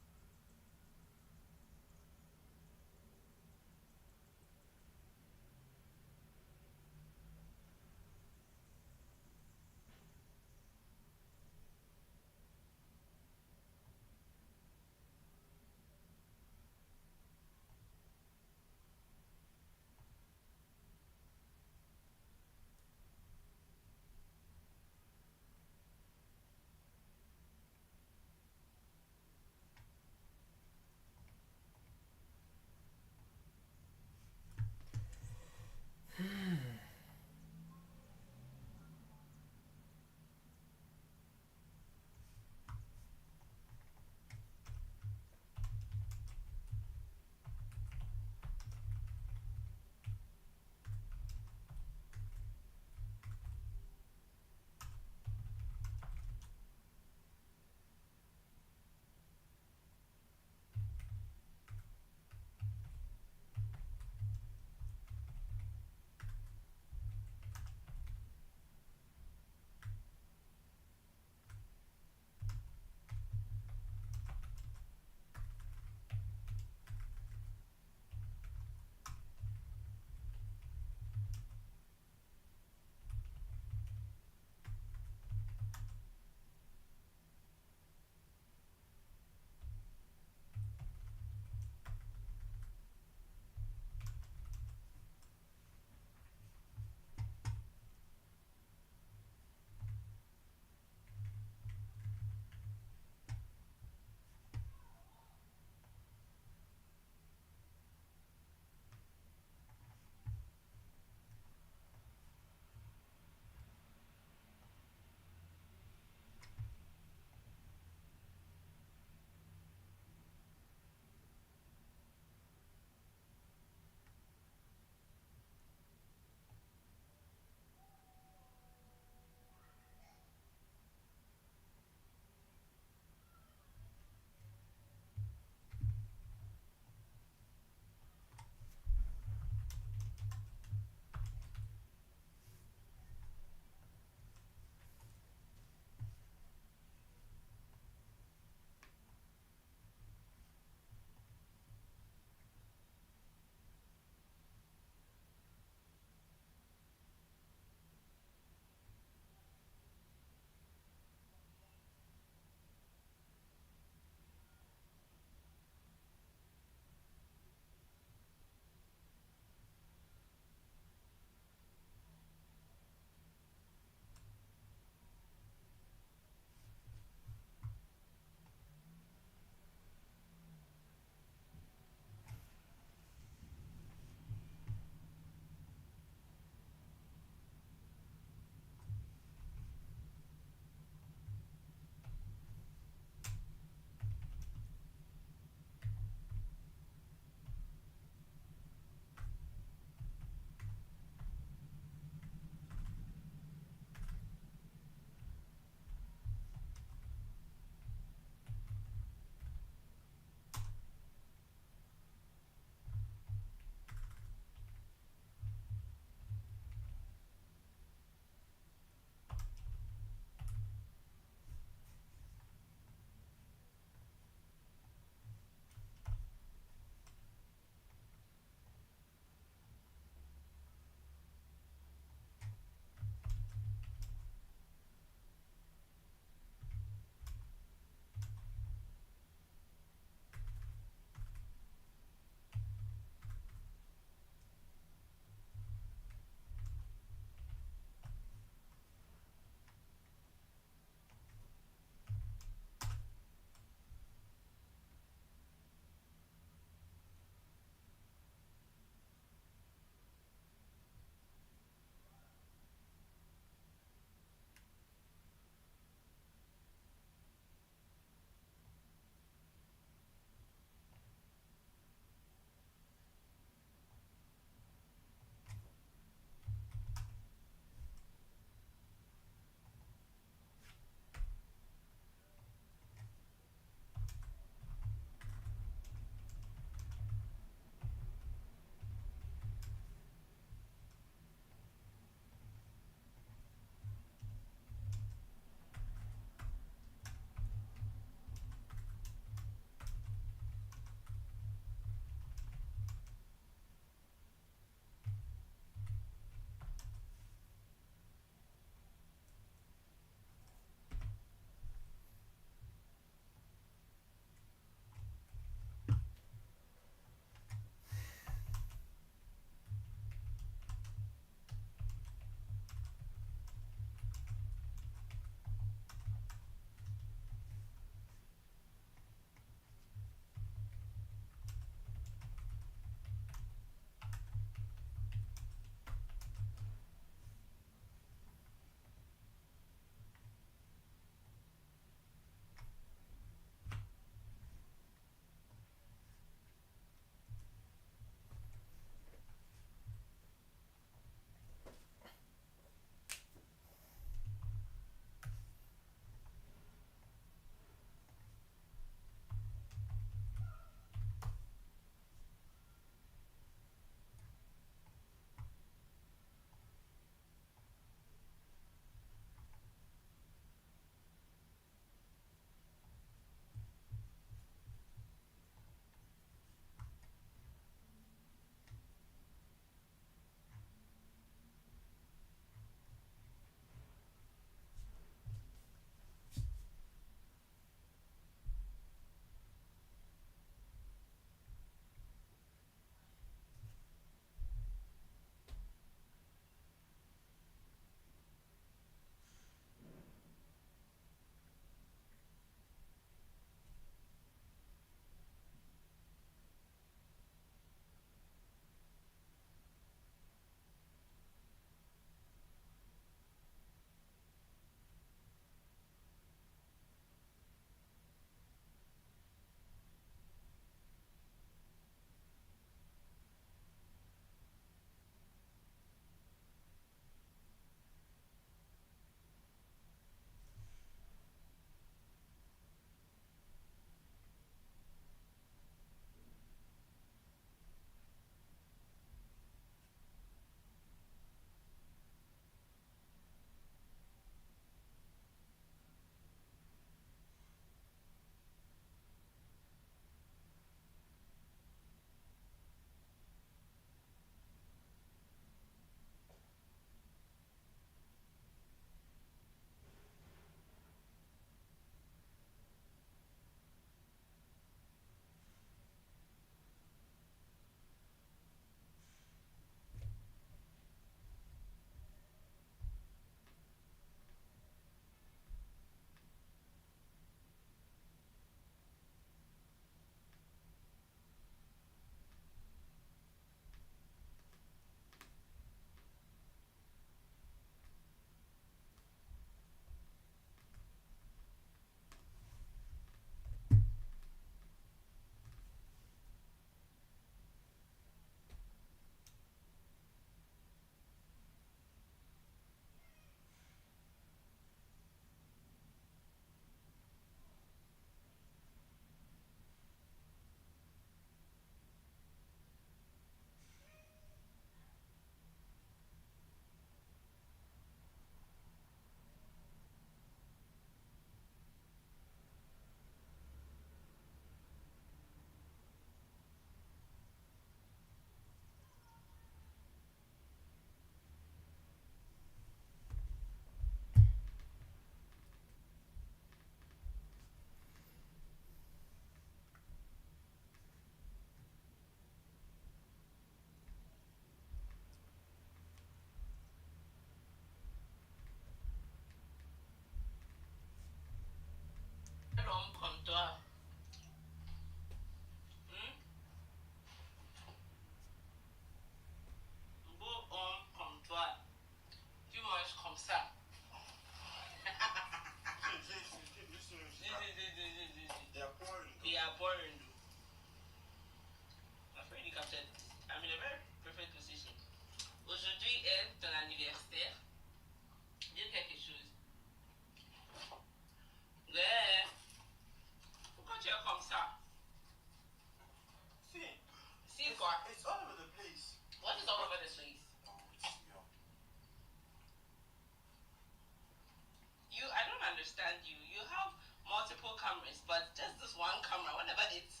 camera, whatever it's.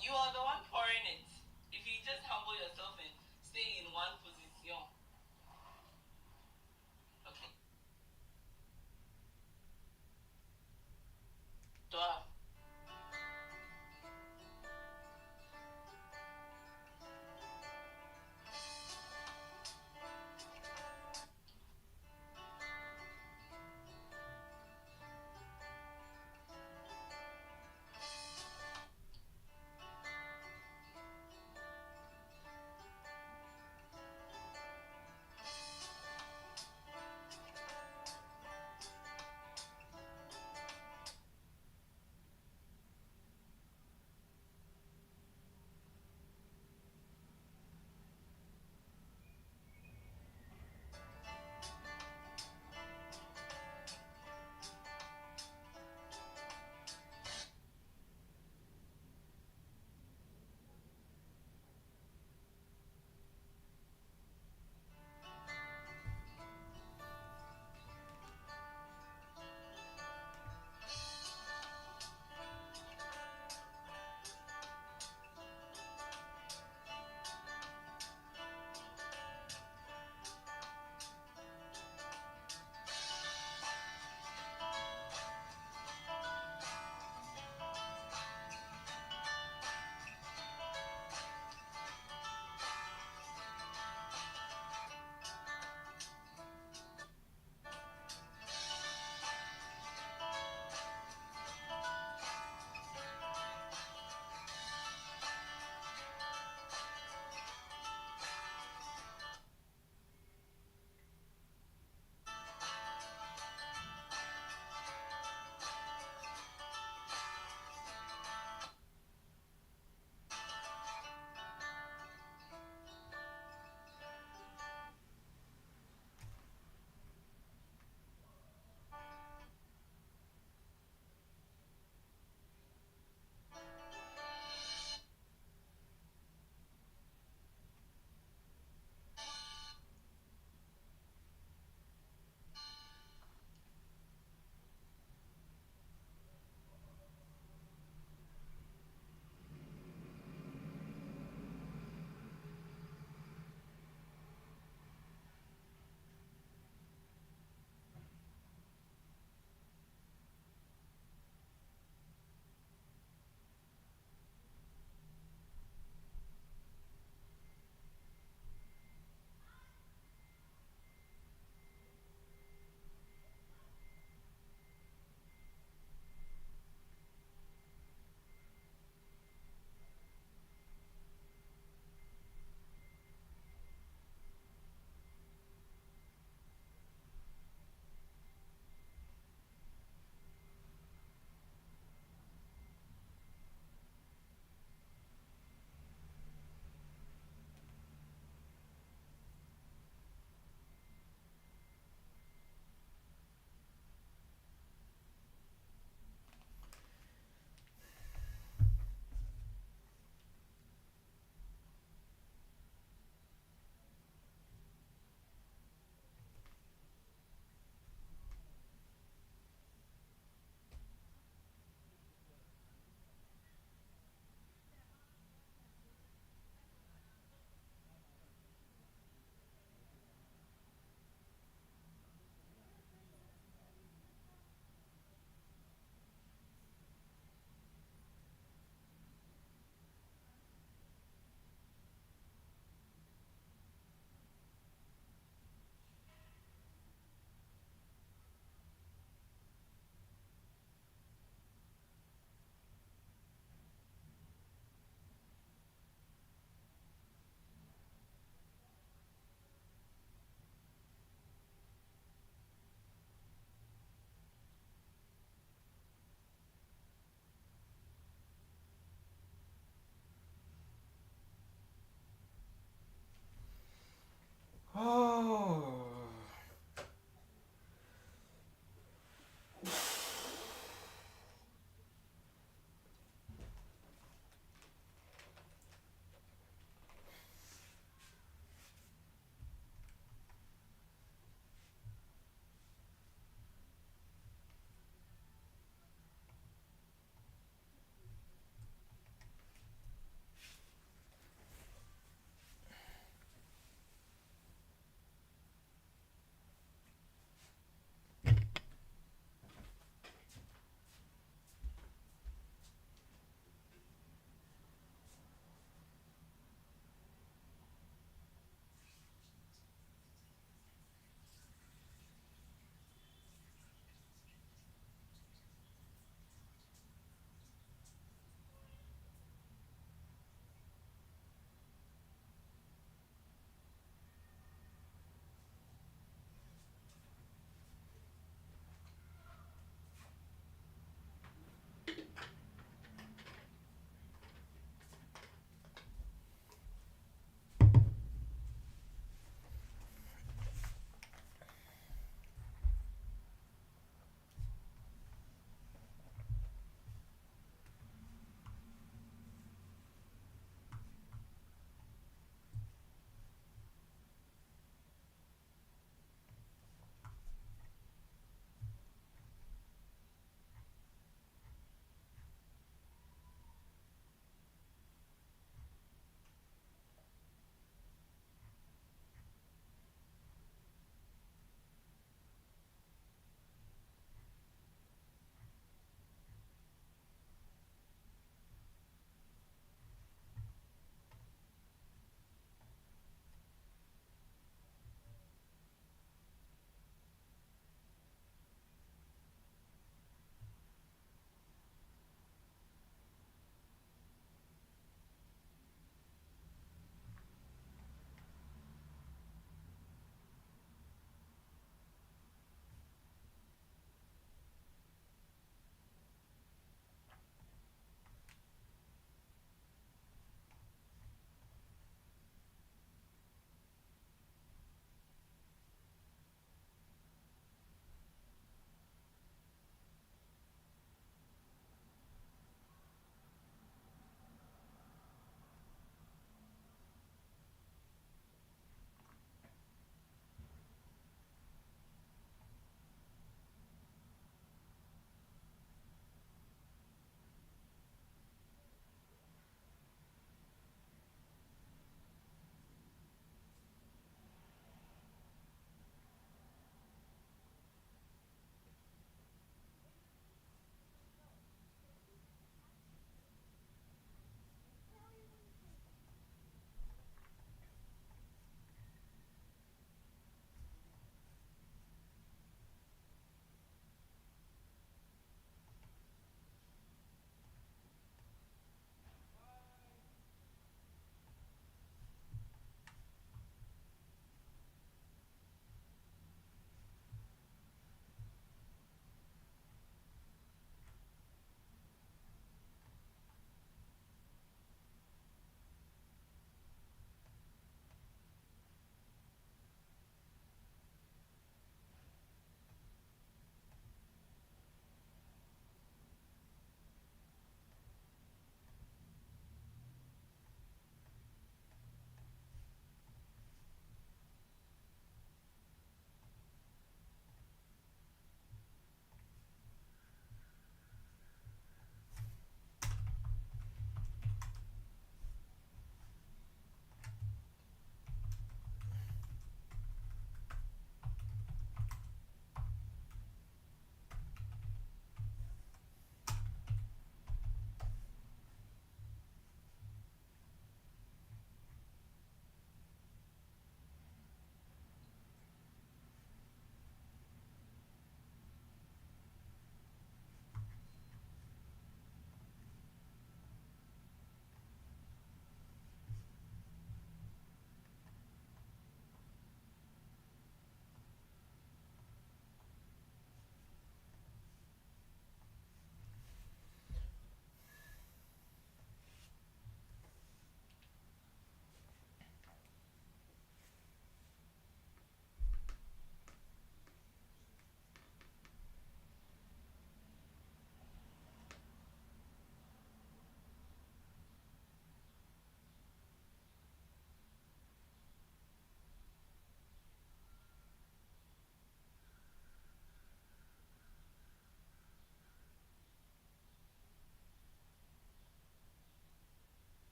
You are the one pouring it. If you just humble yourself and stay in one position. Okay. Toi.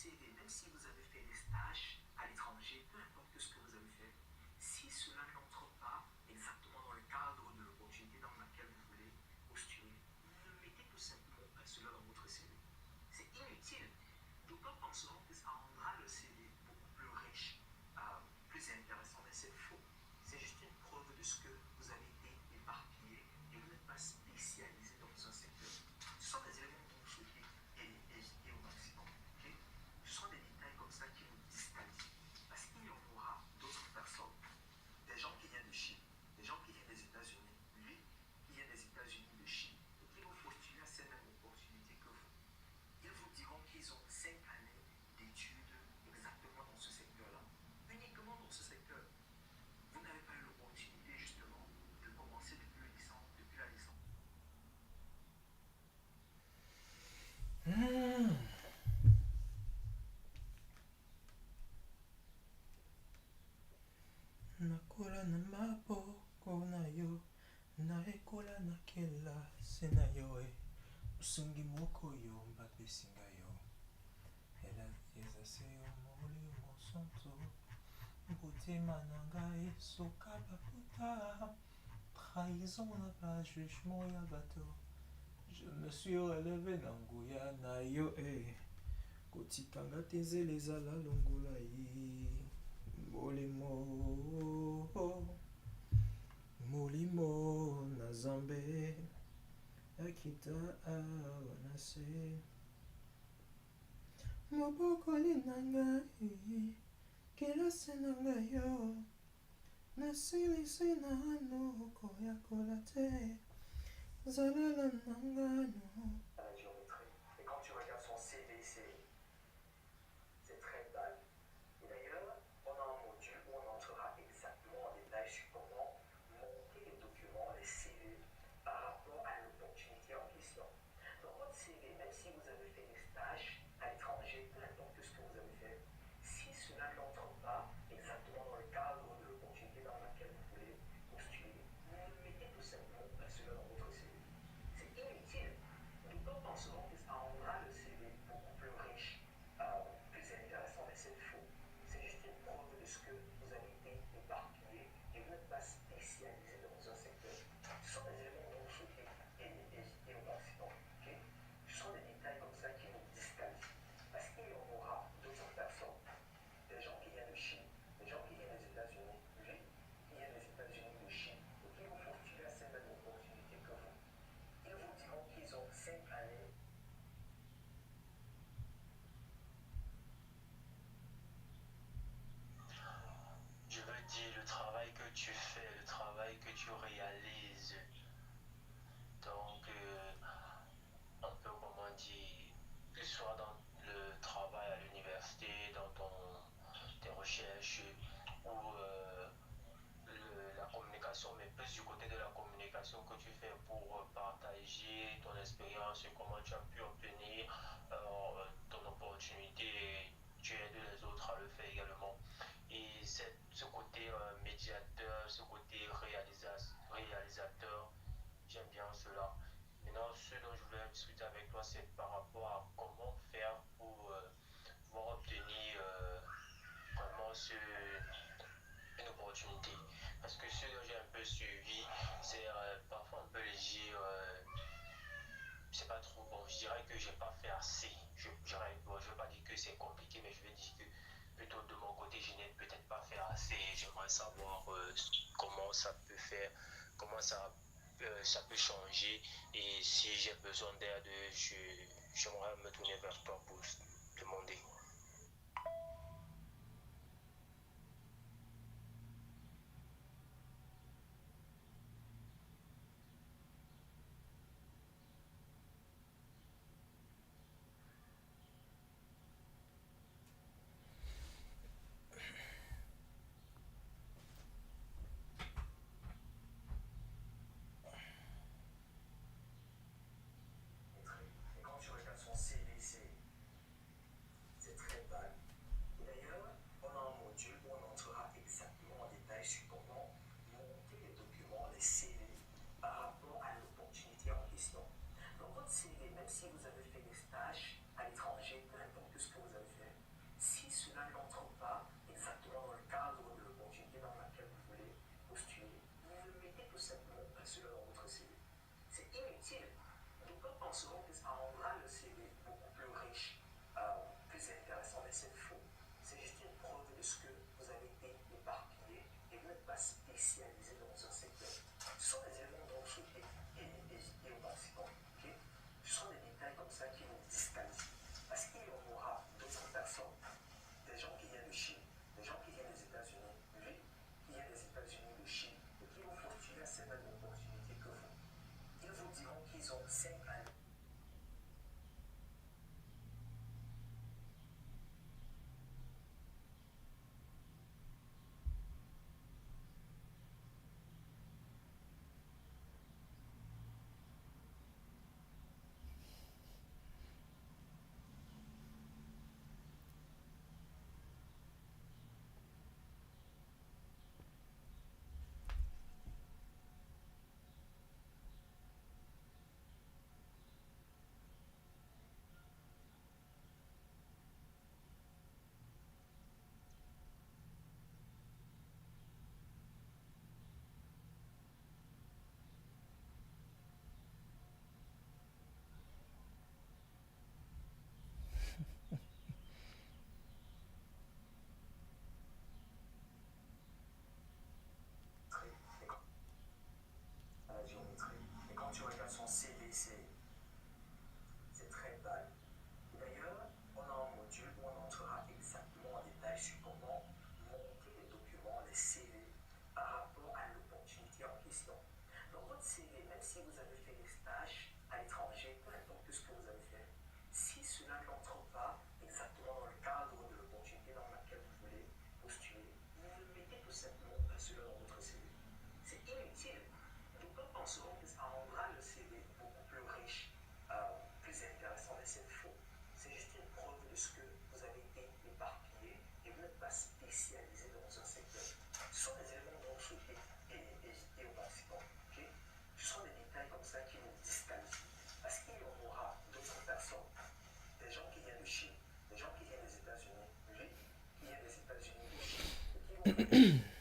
CV, même si vous avez fait des stages à l'étranger, peu importe ce que vous avez fait, si cela n'entre pas exactement dans le cadre de l'opportunité dans laquelle vous voulez postuler, ne mettez tout simplement pas cela dans votre CV. C'est inutile. D'autant penseront que ça rendra le CV beaucoup plus riche, plus intéressant, mais c'est faux. C'est juste une preuve de ce que vous avez été éparpillé et vous n'êtes pas spécialisé dans un secteur. Ce sont des éléments dont vous souhaitez et au maximum. Okay? Ce sont des détails comme ça qui vous disqualifient. Parce qu'il y en aura d'autres personnes, des gens qui viennent de Chine, des gens qui viennent des États-Unis, lui qui vient des États-Unis, de Chine, et qui vont postuler à ces mêmes opportunités que vous. Ils vous diront qu'ils ont 5 années d'études exactement dans ce secteur-là, uniquement dans ce secteur. Vous n'avez pas eu l'opportunité justement de commencer depuis la licence. Nakola na maboko na yo, naekola na kelasi na yo, osungi moko yo mbapesinga yo, ela ezase yo molimo santo, motema na ngai soka baputa, trahison na ba jugement ya bato, je me suis relevé na nguya na yo, kotikanga te nzela ezala longola ye. Molimo na zambe akita awa na se, mobokoli na ngai kelasi na ngai yo, nasilisi nano koyakola te zalela na ngano. La géométrie. Et quand tu regardes son CV, c'est très vague. Et d'ailleurs, on a un module où on entrera exactement en détail sur comment monter les documents, les CV, par rapport à l'opportunité en question. Dans votre CV, même si vous avez fait des stages à l'étranger, peu importe ce que vous avez fait, si cela n'entre pas exactement dans le cadre de l'opportunité dans laquelle vous voulez postuler, ne mettez tout simplement pas cela dans votre CV. C'est inutile. D'autant penseront que ça rendra le CV beaucoup plus riche, plus intéressant, mais c'est faux. C'est juste une preuve de ce que vous avez été éparpillé et vous n'êtes pas spécialisé dans un secteur. Ce sont des éléments dont vous souhaitez et au maximum. Okay? Ce sont des détails comme ça qui vous disqualifient. Parce qu'il y en aura d'autres personnes, des gens qui viennent de Chine, des gens qui viennent des États-Unis, lui qui vient des États-Unis, de Chine, et qui vont postuler à ces mêmes opportunités que vous. Ils vous diront qu'ils ont 5 années. Je veux dire, le travail que tu fais, le travail que tu réalises. Donc, un peu comment dire, que ce soit dans le travail à l'université, dans tes recherches, ou la communication, mais plus du côté de la communication que tu fais pour partager ton expérience, comment tu as pu obtenir ton opportunité et tu aides les autres à le faire également. Et ce côté médiateur, ce côté réalisateur, j'aime bien cela. Maintenant, ce dont je voulais discuter avec toi, c'est par rapport à comment faire pour pouvoir obtenir vraiment une opportunité. Parce que ce dont j'ai un peu suivi, c'est parfois un peu léger. C'est pas trop bon. Je dirais que j'ai pas fait assez. Je vais pas dire que c'est compliqué, mais je vais dire que plutôt de mon côté, je n'ai peut-être pas fait assez. J'aimerais savoir comment ça peut faire, comment ça peut changer. Et si j'ai besoin d'aide, j'aimerais me tourner vers toi pour demander. Et quand tu regardes son CV, c'est très vague. Et d'ailleurs, on a un module où on entrera exactement en détail sur comment monter les documents, les CV, par rapport à l'opportunité en question. Dans votre CV, même si vous avez fait des stages à l'étranger, peu importe ce que vous avez fait, cela dans votre CV. C'est inutile. D'autres penseront que ça rendra le CV beaucoup plus riche, plus intéressant, mais c'est faux. C'est juste une preuve de ce que vous avez été éparpillé et vous n'êtes pas spécialisé dans un secteur. Ce sont des éléments dont vous souhaitez hésiter au maximum. Okay? Ce sont des détails comme ça qui vous disqualifient. Parce qu'il y aura d'autres personnes, des gens qui viennent de Chine, des gens qui viennent des États-Unis, lui, qui vient des États-Unis, de Chine, et qui vont postuler à ces mêmes opportunités que vous. Ils vous diront qu'ils ont 5 années. À la géométrie. Et quand tu regardes son CV, c'est très bas. D'ailleurs, on a un module où on entrera exactement en détail sur comment monter les documents, les CV, par rapport à l'opportunité en question. Dans votre CV, même si vous avez fait des stages à l'étranger, peu importe ce que vous avez fait, si cela n'entre pas exactement dans le cadre de l'opportunité dans laquelle vous voulez postuler, ne mettez tout simplement pas cela dans votre CV. C'est inutile. D'autres penseront que ça rendra le CV beaucoup plus riche, plus intéressant, mais c'est faux. C'est juste une preuve de ce que vous avez été éparpillé et vous n'êtes pas spécialisé dans un secteur. Ce sont des éléments dont vous souhaitez hésiter au maximum. Okay? Ce sont des détails comme ça qui vous disqualifient. Parce qu'il y aura d'autres personnes, des gens qui viennent de Chine, des gens qui viennent des États-Unis, lui, qui vient des États-Unis, de Chine, et qui vont